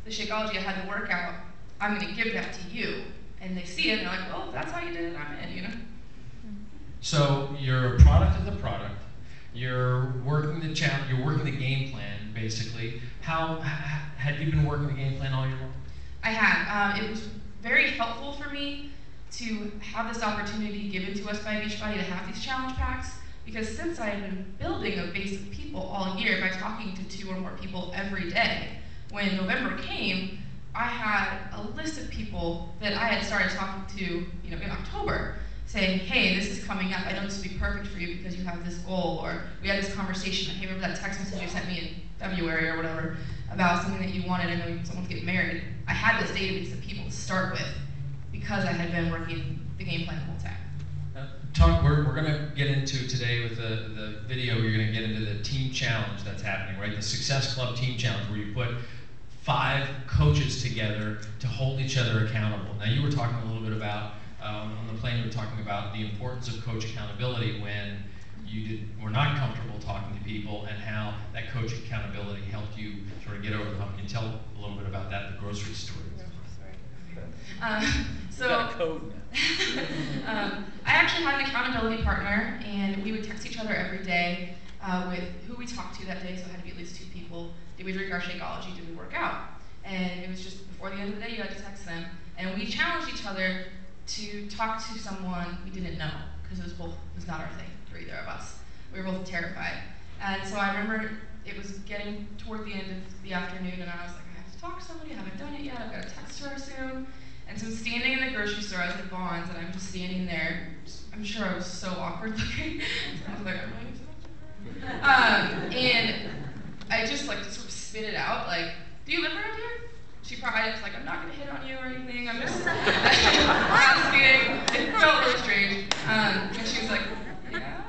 Speaker 8: the Shakeology, I had the workout. I'm going to give that to you. And they see it and they're like, well, if that's how you did it, I'm in,
Speaker 7: So you're a product of the product. You're working the challenge. You're working the game plan, basically. How had you been working the game plan all year long?
Speaker 8: I had. It was very helpful for me to have this opportunity given to us by Beachbody to have these challenge packs, because since I had been building a base of people all year by talking to 2 or more people every day, when November came, I had a list of people that I had started talking to, in October, saying, hey, this is coming up. I know this would be perfect for you because you have this goal, or we had this conversation. Hey, remember that text message you sent me in February or whatever about something that you wanted? I know someone's getting married. I had this database of people to start with because I had been working the game plan the whole time.
Speaker 7: We're going to get into today with the video. You're going to get into the team challenge that's happening, right? The Success Club team challenge, where you put 5 coaches together to hold each other accountable. Now, you were talking a little bit about on the plane. You were talking about the importance of coach accountability when you were not comfortable talking to people, and how that coach accountability helped you sort of get over the hump. Can you tell a little bit about that, the grocery story?
Speaker 8: So I actually had an accountability partner, and we would text each other every day with who we talked to that day, so it had to be at least 2 people. Did we drink our Shakeology? Did we work out? And it was just before the end end of the day, you had to text them. And we challenged each other to talk to someone we didn't know, because it was not our thing for either of us. We were both terrified. And so I remember it was getting toward the end of the afternoon, and I was like, I have to talk to somebody, I haven't done it yet, I've got to text her soon. And so I'm standing in the grocery store, I was at Vaughn's, and I'm just standing there. I'm sure I was so awkward looking. So I was like, I'm really and I just like sort of spit it out, like, do you live around here? She probably was like, I'm not gonna hit on you or anything, I'm just asking. It felt really strange. And she was like, yeah.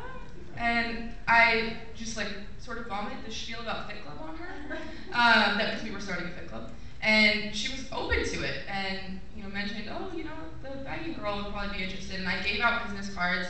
Speaker 8: And I just like sort of vomited this spiel about Fit Club on her, that because we were starting a Fit Club. And she was open to it and, you know, mentioned, oh, you know, the baggy girl would probably be interested. And I gave out business cards.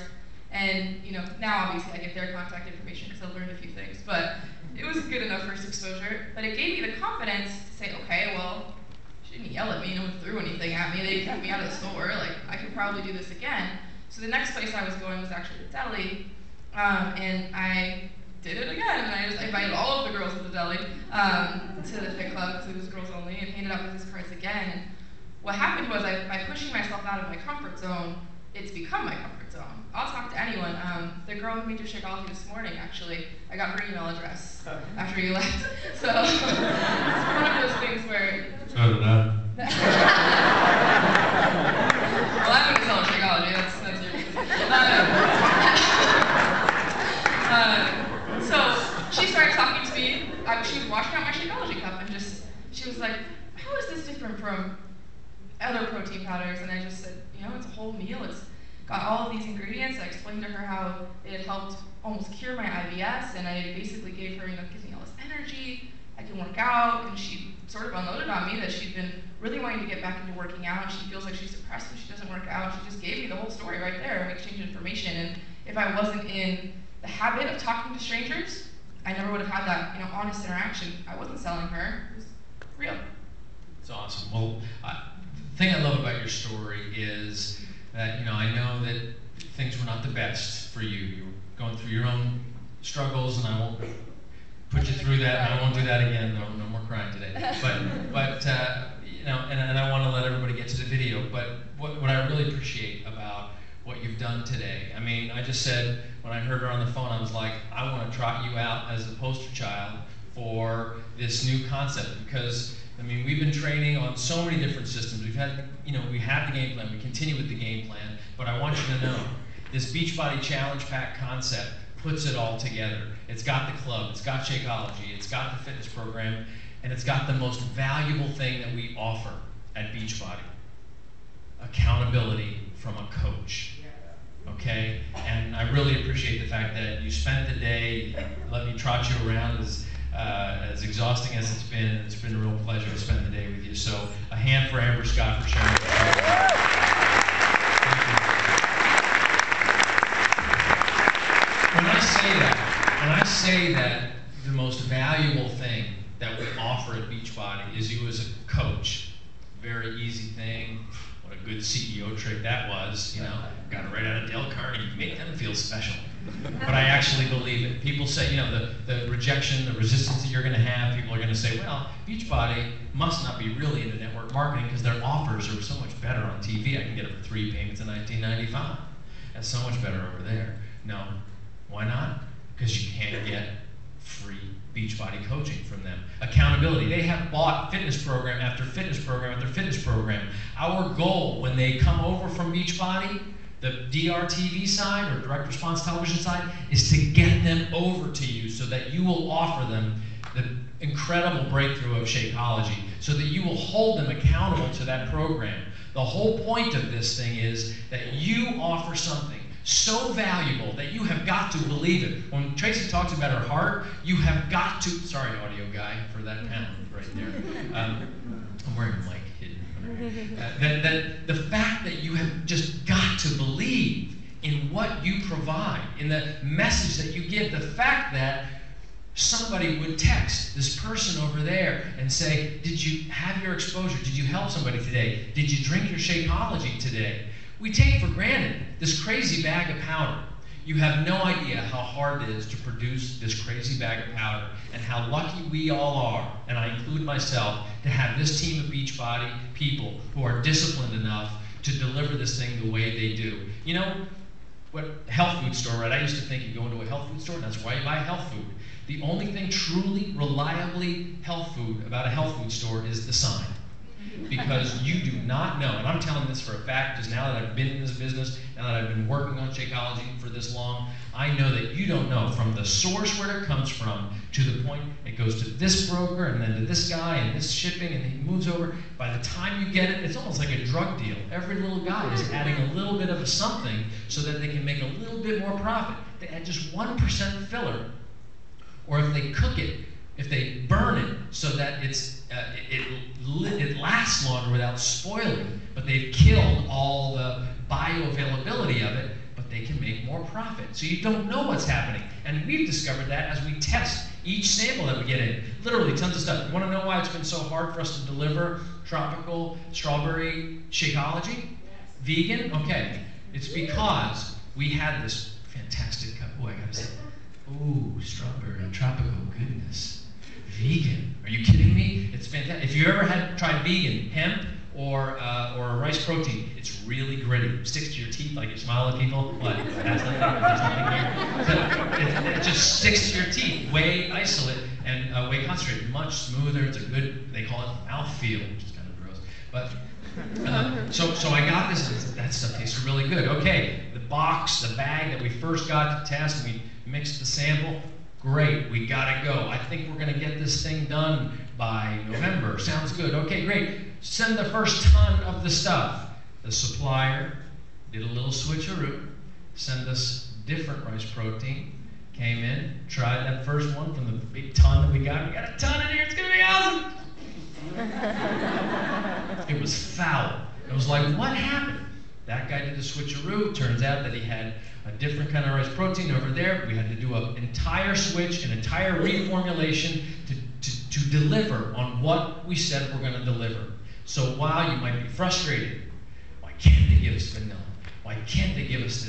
Speaker 8: And, you know, now obviously I get their contact information because I've learned a few things, but it was good enough first exposure. But it gave me the confidence to say, okay, well, she didn't yell at me, no one threw anything at me, they kicked me out of the store, like, I could probably do this again. So the next place I was going was actually the deli, and I did it again, and I just invited all of the girls at the deli to the Fit Club, because it was girls only, and handed out business cards again. And what happened was, by pushing myself out of my comfort zone, it's become my comfort zone. I'll talk to anyone. The girl who made your Shakeology this morning, actually, I got her email address after you left. So it's one of those things where.
Speaker 7: So did I.
Speaker 8: Well, I'm going to sell Shakeology. That's your business. So she started talking to me. She was washing out my Shakeology cup, and she was like, "How is this different from other protein powders?" And I just said, you know, it's a whole meal. It's got all of these ingredients. I explained to her how it helped almost cure my IBS, and I basically gave her, you know, it gives me all this energy, I can work out, and she sort of unloaded on me that she'd been really wanting to get back into working out, and she feels like she's depressed when she doesn't work out. She just gave me the whole story right there, and we exchanged information, and if I wasn't in the habit of talking to strangers, I never would have had that, you know, honest interaction. I wasn't selling her, it was real.
Speaker 7: It's awesome. Well, the thing I love about your story is that, you know, I know that things were not the best for you. You were going through your own struggles, and I won't put you through that, and I won't do that again. No more crying today. But you know, and I want to let everybody get to the video. But what I really appreciate about what you've done today, I mean, I just said when I heard her on the phone, I was like, I want to trot you out as the poster child for this new concept, because I mean, we've been training on so many different systems. We've had, you know, we have the game plan, we continue with the game plan, but I want you to know, this Beachbody Challenge Pack concept puts it all together. It's got the club, it's got Shakeology, it's got the fitness program, and it's got the most valuable thing that we offer at Beachbody: accountability from a coach. Okay? And I really appreciate the fact that you spent the day, let me trot you around as exhausting as it's been. It's been a real pleasure to spend the day with you. So a hand for Amber Scott for sharing. When I say that the most valuable thing that we offer at Beachbody is you as a coach. Very easy thing. What a good CEO trick that was, you know. Got it right out of Dale Carnegie. Make them feel special. But I actually believe it. People say, you know, the rejection, the resistance that you're going to have, people are going to say, well, Beachbody must not be really into network marketing because their offers are so much better on TV. I can get it for 3 payments in $19.95. That's so much better over there. No. Why not? Because you can't get free Beachbody coaching from them. Accountability. They have bought fitness program after fitness program after fitness program. Our goal when they come over from Beachbody, the DRTV side or direct response television side, is to get them over to you so that you will offer them the incredible breakthrough of Shakeology, so that you will hold them accountable to that program. The whole point of this thing is that you offer something so valuable that you have got to believe it. When Tracy talks about her heart, you have got to, sorry audio guy for that panel right there. I'm wearing a mic hidden. The fact that you have just got to believe in what you provide, in the message that you give, the fact that somebody would text this person over there and say, did you have your exposure? Did you help somebody today? Did you drink your Shakeology today? We take for granted this crazy bag of powder. You have no idea how hard it is to produce this crazy bag of powder, and how lucky we all are, and I include myself, to have this team of Beachbody people who are disciplined enough to deliver this thing the way they do. You know, what health food store, right? I used to think you go into a health food store and that's why you buy health food. The only thing truly, reliably health food about a health food store is the sign. Because you do not know, and I'm telling this for a fact, because now that I've been in this business, now that I've been working on Shakeology for this long, I know that you don't know from the source where it comes from to the point it goes to this broker and then to this guy and this shipping and he moves over. By the time you get it, it's almost like a drug deal. Every little guy is adding a little bit of a something so that they can make a little bit more profit. They add just 1% filler, or if they cook it, if they burn it so that it lasts longer without spoiling, but they've killed all the bioavailability of it, but they can make more profit. So you don't know what's happening. And we've discovered that as we test each sample that we get in. Literally tons of stuff. You want to know why it's been so hard for us to deliver tropical strawberry Shakeology? Vegan? Okay. It's because we had this fantastic cup. Oh, I gotta say. Ooh, strawberry, tropical goodness. Vegan? Are you kidding me? It's fantastic. If you ever tried vegan hemp or rice protein, it's really gritty. It sticks to your teeth like you smile at people. What? That's nothing. There's nothing here. It just sticks to your teeth. Whey isolate and whey concentrate, much smoother. It's a good. They call it mouthfeel, which is kind of gross. But so I got this. That stuff tastes really good. Okay, the box, the bag that we first got to test, we mixed the sample. Great, we gotta go. I think we're gonna get this thing done by November. Sounds good. Okay, great. Send the first ton of the stuff. The supplier did a little switcheroo, send us different rice protein, came in, tried that first one from the big ton that we got. We got a ton in here, it's gonna be awesome. It was foul. It was like, what happened? That guy did a switcheroo. Turns out that he had a different kind of rice protein over there. We had to do an entire switch, an entire reformulation to deliver on what we said we're going to deliver. So while you might be frustrated, why can't they give us vanilla? Why can't they give us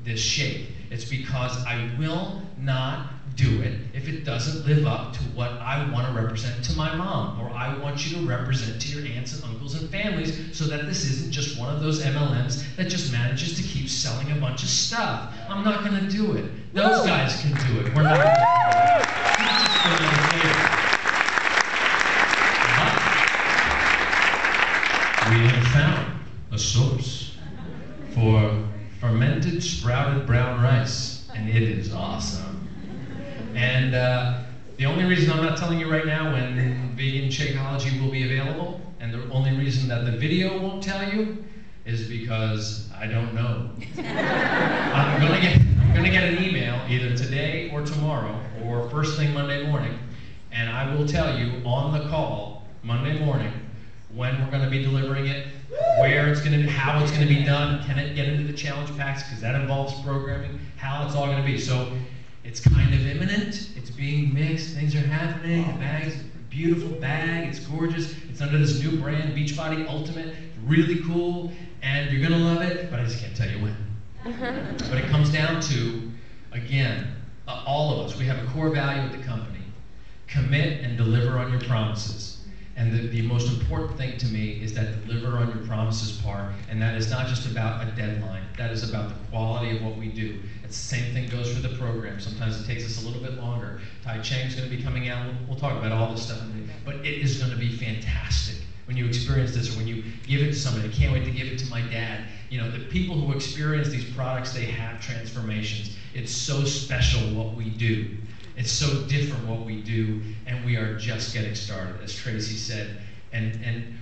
Speaker 7: this shake? It's because I will not do it if it doesn't live up to what I want to represent to my mom, or I want you to represent to your aunts and uncles and families, so that this isn't just one of those MLMs that just manages to keep selling a bunch of stuff. I'm not going to do it. Those guys can do it. We're not going to do it. Not just for another flavor. But we have found a source for fermented sprouted brown rice, and it is awesome. And the only reason I'm not telling you right now when vegan Shakeology will be available, and the only reason that the video won't tell you, is because I don't know. I'm gonna get an email either today or tomorrow, or first thing Monday morning, and I will tell you on the call Monday morning when we're gonna be delivering it, where it's gonna be, how it's gonna be done, can it get into the challenge packs, because that involves programming, how it's all gonna be. So it's kind of imminent, it's being mixed, things are happening, the bag's a beautiful bag, it's gorgeous, it's under this new brand, Beachbody Ultimate, really cool, and you're gonna love it, but I just can't tell you when. But it comes down to, again, all of us, we have a core value at the company: commit and deliver on your promises. And the most important thing to me is that deliver on your promises part, and that is not just about a deadline, that is about the quality of what we do. It's the same thing goes for the program. Sometimes it takes us a little bit longer. Tai Cheng's gonna be coming out, we'll talk about all this stuff, but it is gonna be fantastic when you experience this, or when you give it to somebody. I can't wait to give it to my dad. You know, the people who experience these products, they have transformations. It's so special what we do. It's so different what we do, and we are just getting started, as Tracy said. And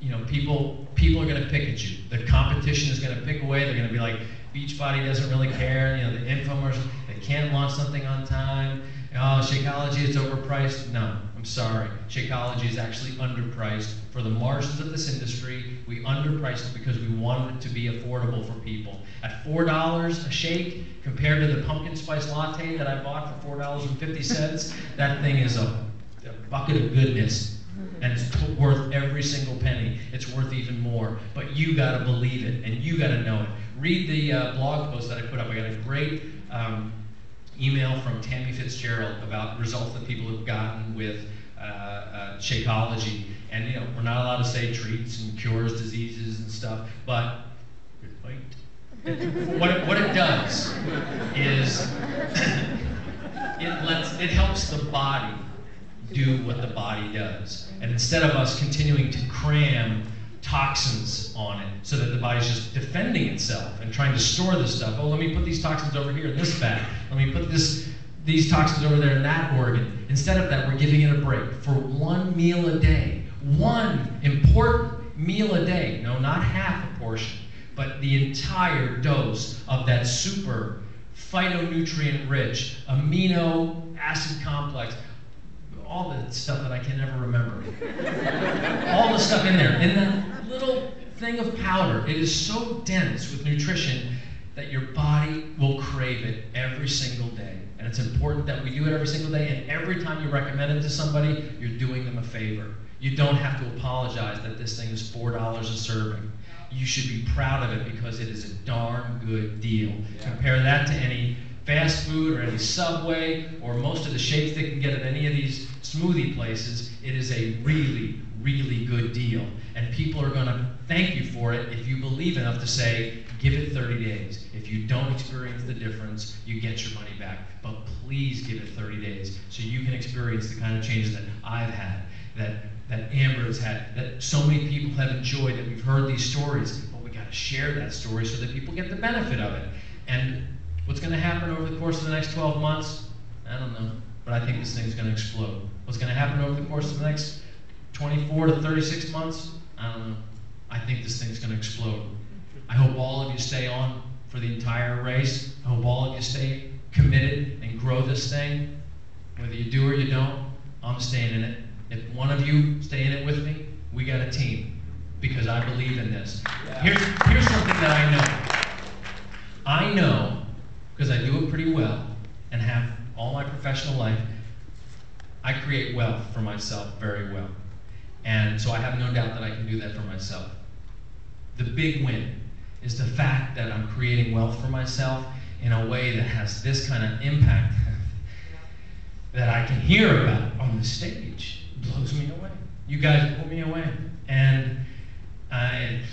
Speaker 7: you know, people are going to pick at you. The competition is going to pick away. They're going to be like, Beachbody doesn't really care. You know, the infomercial, they can't launch something on time. Oh, Shakeology, it's overpriced. No, I'm sorry. Shakeology is actually underpriced. For the margins of this industry, we underpriced it because we wanted it to be affordable for people. At $4 a shake, compared to the pumpkin spice latte that I bought for $4.50, that thing is a bucket of goodness. And it's worth every single penny. It's worth even more. But you gotta believe it, and you gotta know it. read the blog post that I put up. I got a great email from Tammy Fitzgerald about results that people have gotten with Shakeology. And you know, we're not allowed to say treats and cures diseases and stuff, but what it does is it helps the body do what the body does. And instead of us continuing to cram toxins on it so that the body's just defending itself and trying to store this stuff. Oh, let me put these toxins over here in this fat. Let me put these toxins over there in that organ. Instead of that, we're giving it a break for one meal a day. One important meal a day. No, not half a portion, but the entire dose of that super phytonutrient-rich amino acid complex. All the stuff that I can never remember. All the stuff in there. In that little thing of powder, it is so dense with nutrition that your body will crave it every single day. And it's important that we do it every single day, and every time you recommend it to somebody, you're doing them a favor. You don't have to apologize that this thing is $4 a serving. You should be proud of it because it is a darn good deal. Yeah. Compare that to any fast food or any Subway or most of the shakes they can get at any of these smoothie places. It is a really, really good deal. And people are going to thank you for it if you believe enough to say, give it 30 days. If you don't experience the difference, you get your money back. But please give it 30 days so you can experience the kind of changes that I've had, that Amber has had, that so many people have enjoyed, that we've heard these stories. But we got to share that story so that people get the benefit of it. And what's going to happen over the course of the next 12 months? I don't know, but I think this thing's going to explode. What's going to happen over the course of the next 24 to 36 months? I don't know. I think this thing's going to explode. I hope all of you stay on for the entire race. I hope all of you stay committed and grow this thing. Whether you do or you don't, I'm staying in it. If one of you stay in it with me, we got a team, because I believe in this. Here's something that I know. I know, because I do it pretty well and have all my professional life, I create wealth for myself very well. And so I have no doubt that I can do that for myself. The big win is the fact that I'm creating wealth for myself in a way that has this kind of impact that I can hear about on the stage. It blows me away. You guys blow me away. And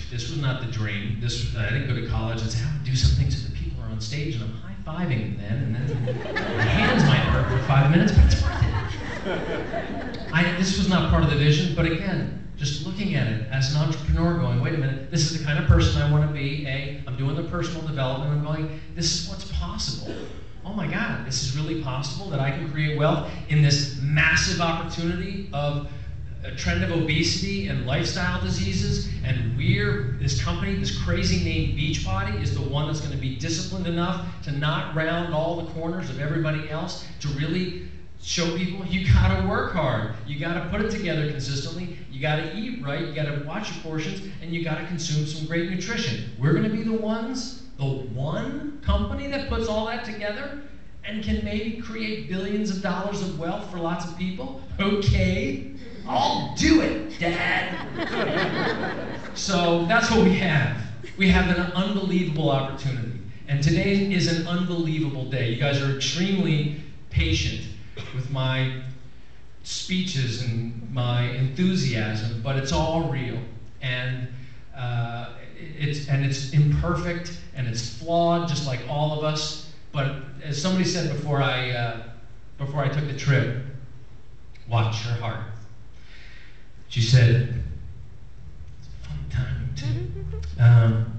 Speaker 7: this was not the dream. I didn't go to college and say, I would do something so that people are on stage and I'm high-fiving them then, and then my hands might hurt for 5 minutes, but it's worth it. This was not part of the vision, but again, just looking at it as an entrepreneur going, wait a minute, this is the kind of person I want to be. I'm doing the personal development. I'm going, this is what's possible. Oh my God, this is really possible that I can create wealth in this massive opportunity of a trend of obesity and lifestyle diseases, and this company, this crazy named Beachbody, is the one that's going to be disciplined enough to not round all the corners of everybody else, to really show people you got to work hard, you got to put it together consistently, you got to eat right, you got to watch your portions, and you got to consume some great nutrition. We're going to be the one company that puts all that together and can maybe create billions of dollars of wealth for lots of people. Okay, I'll do it, Dad. So that's what we have. We have an unbelievable opportunity. And today is an unbelievable day. You guys are extremely patient with my speeches and my enthusiasm, but it's all real. And it's imperfect and it's flawed, just like all of us. But as somebody said before I took the trip, watch your heart. She said, it's a funny timing too.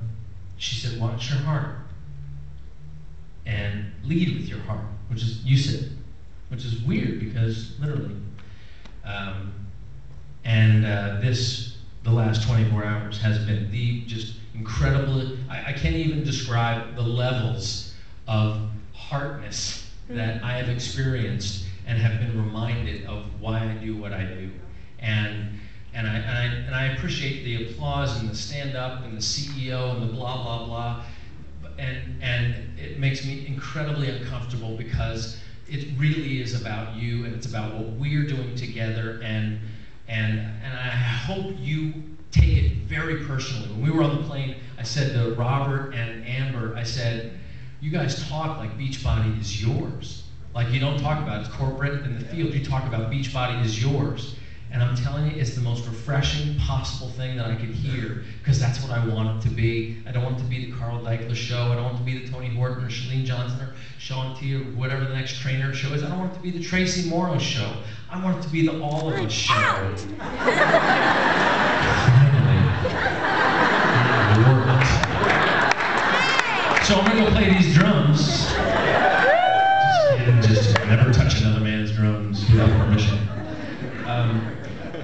Speaker 7: She said, watch your heart and lead with your heart, which is, you said, which is weird because literally. The last 24 hours has been just incredible. I can't even describe the levels of heartness that I have experienced and have been reminded of why I do what I do. And I appreciate the applause and the stand up and the CEO and the blah, blah, blah. And it makes me incredibly uncomfortable because it really is about you and it's about what we're doing together. And I hope you take it very very personally. When we were on the plane, I said to Robert and Amber, I said, you guys talk like Beachbody is yours. Like you don't talk about it corporate in the field, you talk about Beachbody is yours. And I'm telling you, it's the most refreshing possible thing that I could hear, because that's what I want it to be. I don't want it to be the Carl Deichler show. I don't want it to be the Tony Horton or Chalene Johnson or Sean T or whatever the next trainer show is. I don't want it to be the Tracy Morrow show. I want it to be the All of Us show. So I'm gonna go play these drums. Just never touch another man's drums without permission.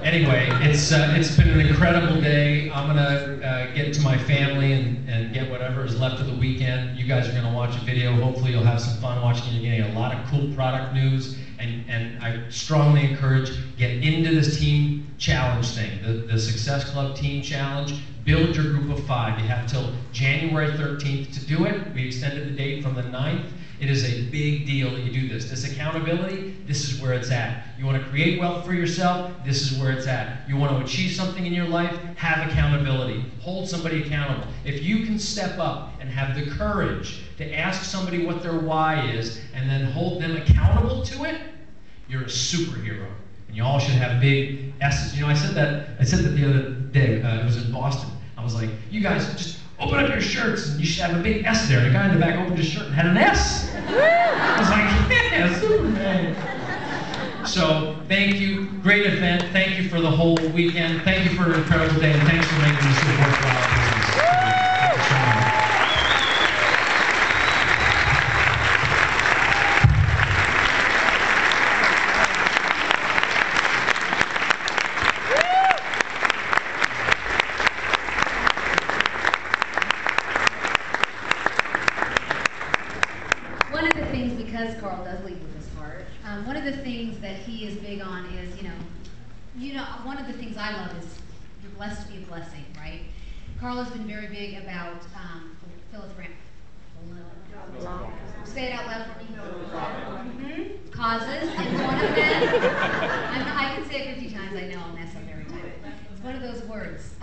Speaker 7: Anyway, it's been an incredible day. I'm gonna get to my family and get whatever is left of the weekend. You guys are gonna watch a video. Hopefully you'll have some fun watching it. You're getting a lot of cool product news, and I strongly encourage, get into this team challenge thing, the Success Club team challenge. Build your group of 5. You have till January 13th to do it. We extended the date from the 9th. It is a big deal that you do this. This accountability, this is where it's at. You want to create wealth for yourself, this is where it's at. You want to achieve something in your life, have accountability. Hold somebody accountable. If you can step up and have the courage to ask somebody what their why is and then hold them accountable to it, you're a superhero. And you all should have big S's. You know, I said that the other day. It was in Boston. I was like, you guys just open up your shirts and you should have a big S there. And a guy in the back opened his shirt and had an S. I was like, yeah, Superman. So thank you, great event. Thank you for the whole weekend. Thank you for an incredible day, and thanks for making this a worthwhile business. Thank you so much.
Speaker 2: Carl does lead with his heart. One of the things that he is big on is, one of the things I love is you're blessed to be a blessing, right? Carl has been very big about say it out loud for me. Causes, and one of them, I can say it 50 times, I know I'll mess up every time. It's one of those words.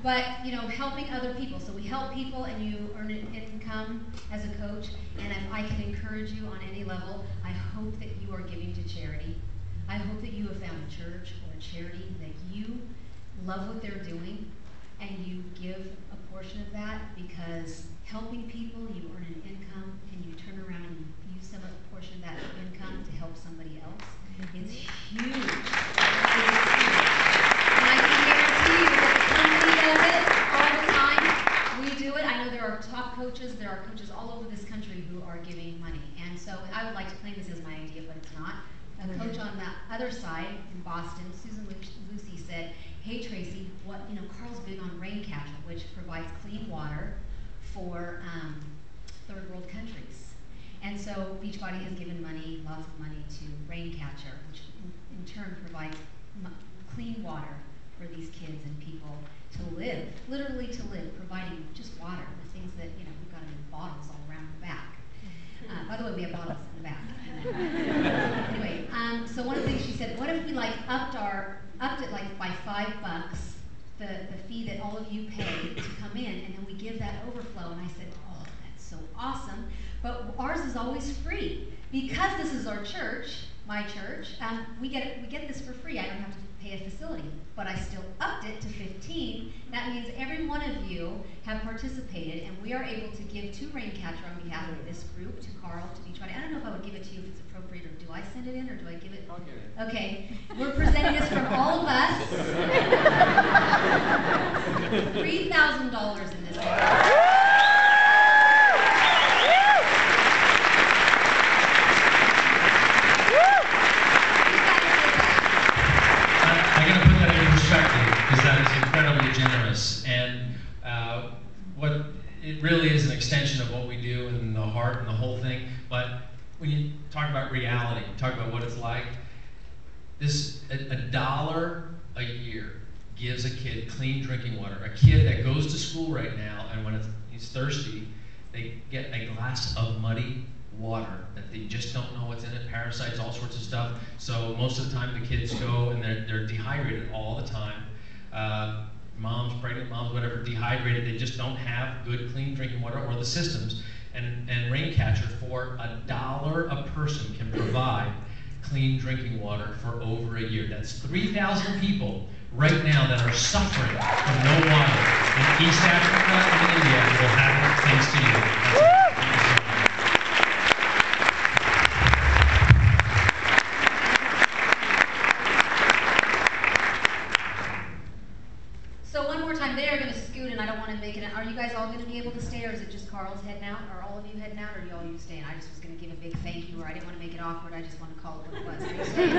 Speaker 2: But, helping other people. So we help people and you earn an income as a coach. And if I can encourage you on any level, I hope that you are giving to charity. I hope that you have found a church or a charity that you love what they're doing and you give a portion of that, because helping people, you earn an income and you turn around and you use some of the portion of that income to help somebody else. It's huge. And I can guarantee you that the company does it all the time. We do it. I know there are top coaches, there are coaches all over this country who are giving money. And so I would like to claim this as my idea, but it's not. A coach on the other side in Boston, Susan Lucy, said, hey Tracy, Carl's big on Raincatcher, which provides clean water for third world countries. And so Beachbody has given money, lots of money, to Raincatcher, which in turn provides clean water for these kids and people to live, literally to live, providing just water, the things that, we've got them in bottles all around the back. By the way, we have bottles in the back. Anyway, so one of the things she said, what if we upped it by $5, the fee that all of you pay to come in, and then we give that overflow? And I said, oh, that's so awesome. But ours is always free. Because this is our church, my church, we get this for free. I don't have to pay a facility, but I still upped it to 15. That means every one of you have participated, and we are able to give to Raincatcher on behalf of this group, to Carl, to Beachbody. I don't know if I would give it to you if it's appropriate, or do I send it in, or do I give it?
Speaker 9: I'll give it.
Speaker 2: Okay, we're presenting this from all of us. $3,000 in this area.
Speaker 7: Incredibly generous, and what it really is an extension of what we do and the heart and the whole thing. But when you talk about reality, talk about what it's like, this $1 a year gives a kid clean drinking water. A kid that goes to school right now, and when he's thirsty, they get a glass of muddy water that they just don't know what's in it, parasites, all sorts of stuff. So most of the time the kids go and they're dehydrated all the time. Moms, pregnant moms, whatever, dehydrated, they just don't have good, clean drinking water or the systems. And Raincatcher, for $1 a person, can provide clean drinking water for over a year. That's 3,000 people right now that are suffering from no water in East Africa and India will have it thanks to you. That's it.
Speaker 2: So one more time, they are going to scoot, and I don't want to make it. Are you guys all going to be able to stay, or is it just Carl's heading out? Are all of you heading out, or do all you staying? I just was going to give a big thank you, or I didn't want to make it awkward. I just want to call it what it was. Are you staying?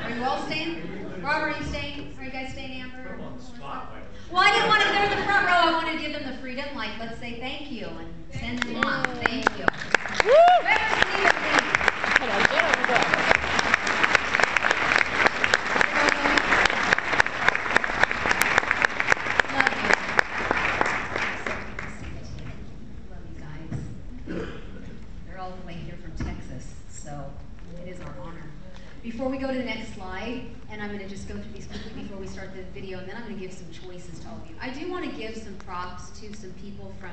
Speaker 2: Are you all staying? Robert, are you staying? Are you guys staying, Amber?
Speaker 9: I'm on the spot.
Speaker 2: Well, I didn't want to. They're in the front row. I wanted to give them the freedom, like let's say thank you and send them on. Thank you. Before we go to the next slide, and I'm going to just go through these quickly before we start the video, and then I'm going to give some choices to all of you. I do want to give some props to some people from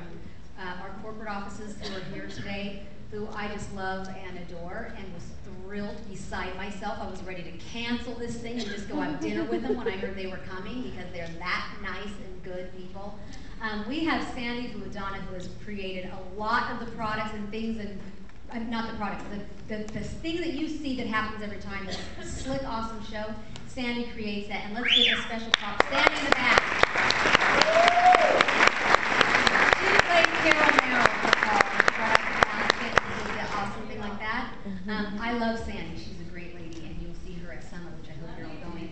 Speaker 2: our corporate offices who are here today, who I just love and adore, and was thrilled beside myself. I was ready to cancel this thing and just go have dinner with them when I heard they were coming, because they're that nice and good people. We have Sandy Fuadana, who has created a lot of the products and things, and not the products, the thing that you see that happens every time, this slick, awesome show. Sandy creates that, and let's give a special prop. Sandy in the back. She plays Carol Merrill for Paul. An awesome thing like that. I love Sandy. She's a great lady, and you'll see her at Summit, which I hope you're all going.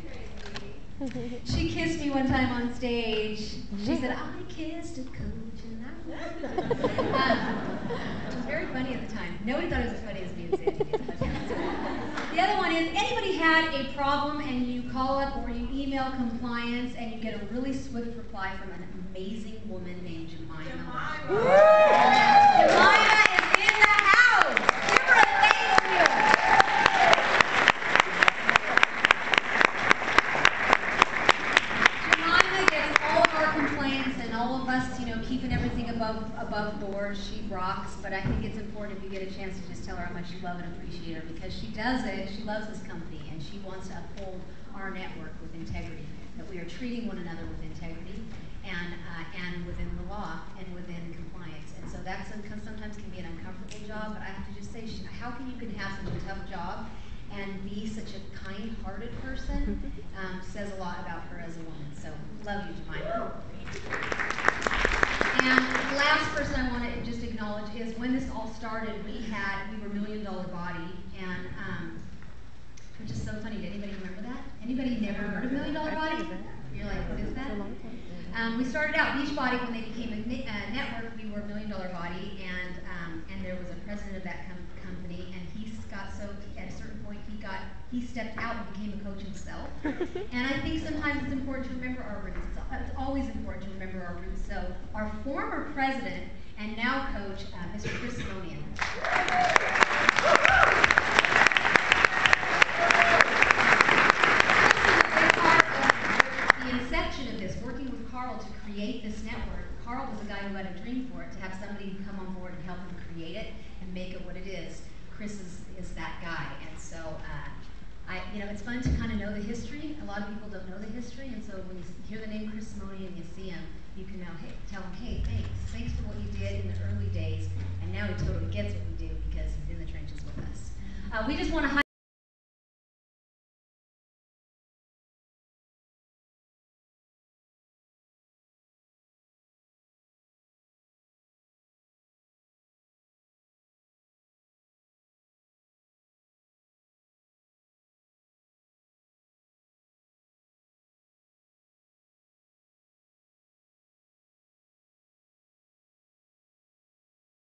Speaker 2: She kissed me one time on stage. She said, "I kissed a coach," and it was very funny at the time. Nobody thought it was as funny as me and Sandy did. The other one is, anybody had a problem and you call up or you email compliance and you get a really swift reply from an amazing woman named Jemima. Jemima is in the house. Give her a thank you. Jemima gets all of our complaints and all of us, keeping everything above board. She rocks, but I think it's important if you get a chance to just tell her how much you love and appreciate her, because she does it. She loves this company, and she wants to uphold our network with integrity, that we are treating one another with integrity and within the law and within compliance. And so that sometimes can be an uncomfortable job, but I have to just say, how can you have such a tough job and be such a kind-hearted person? Says a lot about her as a woman. So love you, Jemima. And the last person I want to just acknowledge is, when this all started, we were $1 Million Body, and which is so funny. Did anybody remember that? Anybody never heard of $1 Million Body? You're like, what is that? We started out Beachbody when they became a network. We were $1 Million Body, and there was a president of that company, and he got so at a certain point he stepped out and became a coach himself. And I think sometimes it's important to remember our roots. It's always important to remember our roots. So our former president and now coach, Mr. Chris Simonian. The inception of this, working with Carl to create this network. Carl was a guy who had a dream for it, to have somebody come on board and help him create it and make it what it is. Chris is that guy, and so it's fun to kind of know the history. A lot of people don't know the history, and so when you hear the name Chris Simonian and you see him, you can now tell him, hey, thanks for what you did in the early days, and now he totally gets what we do because he's in the trenches with us. We just want to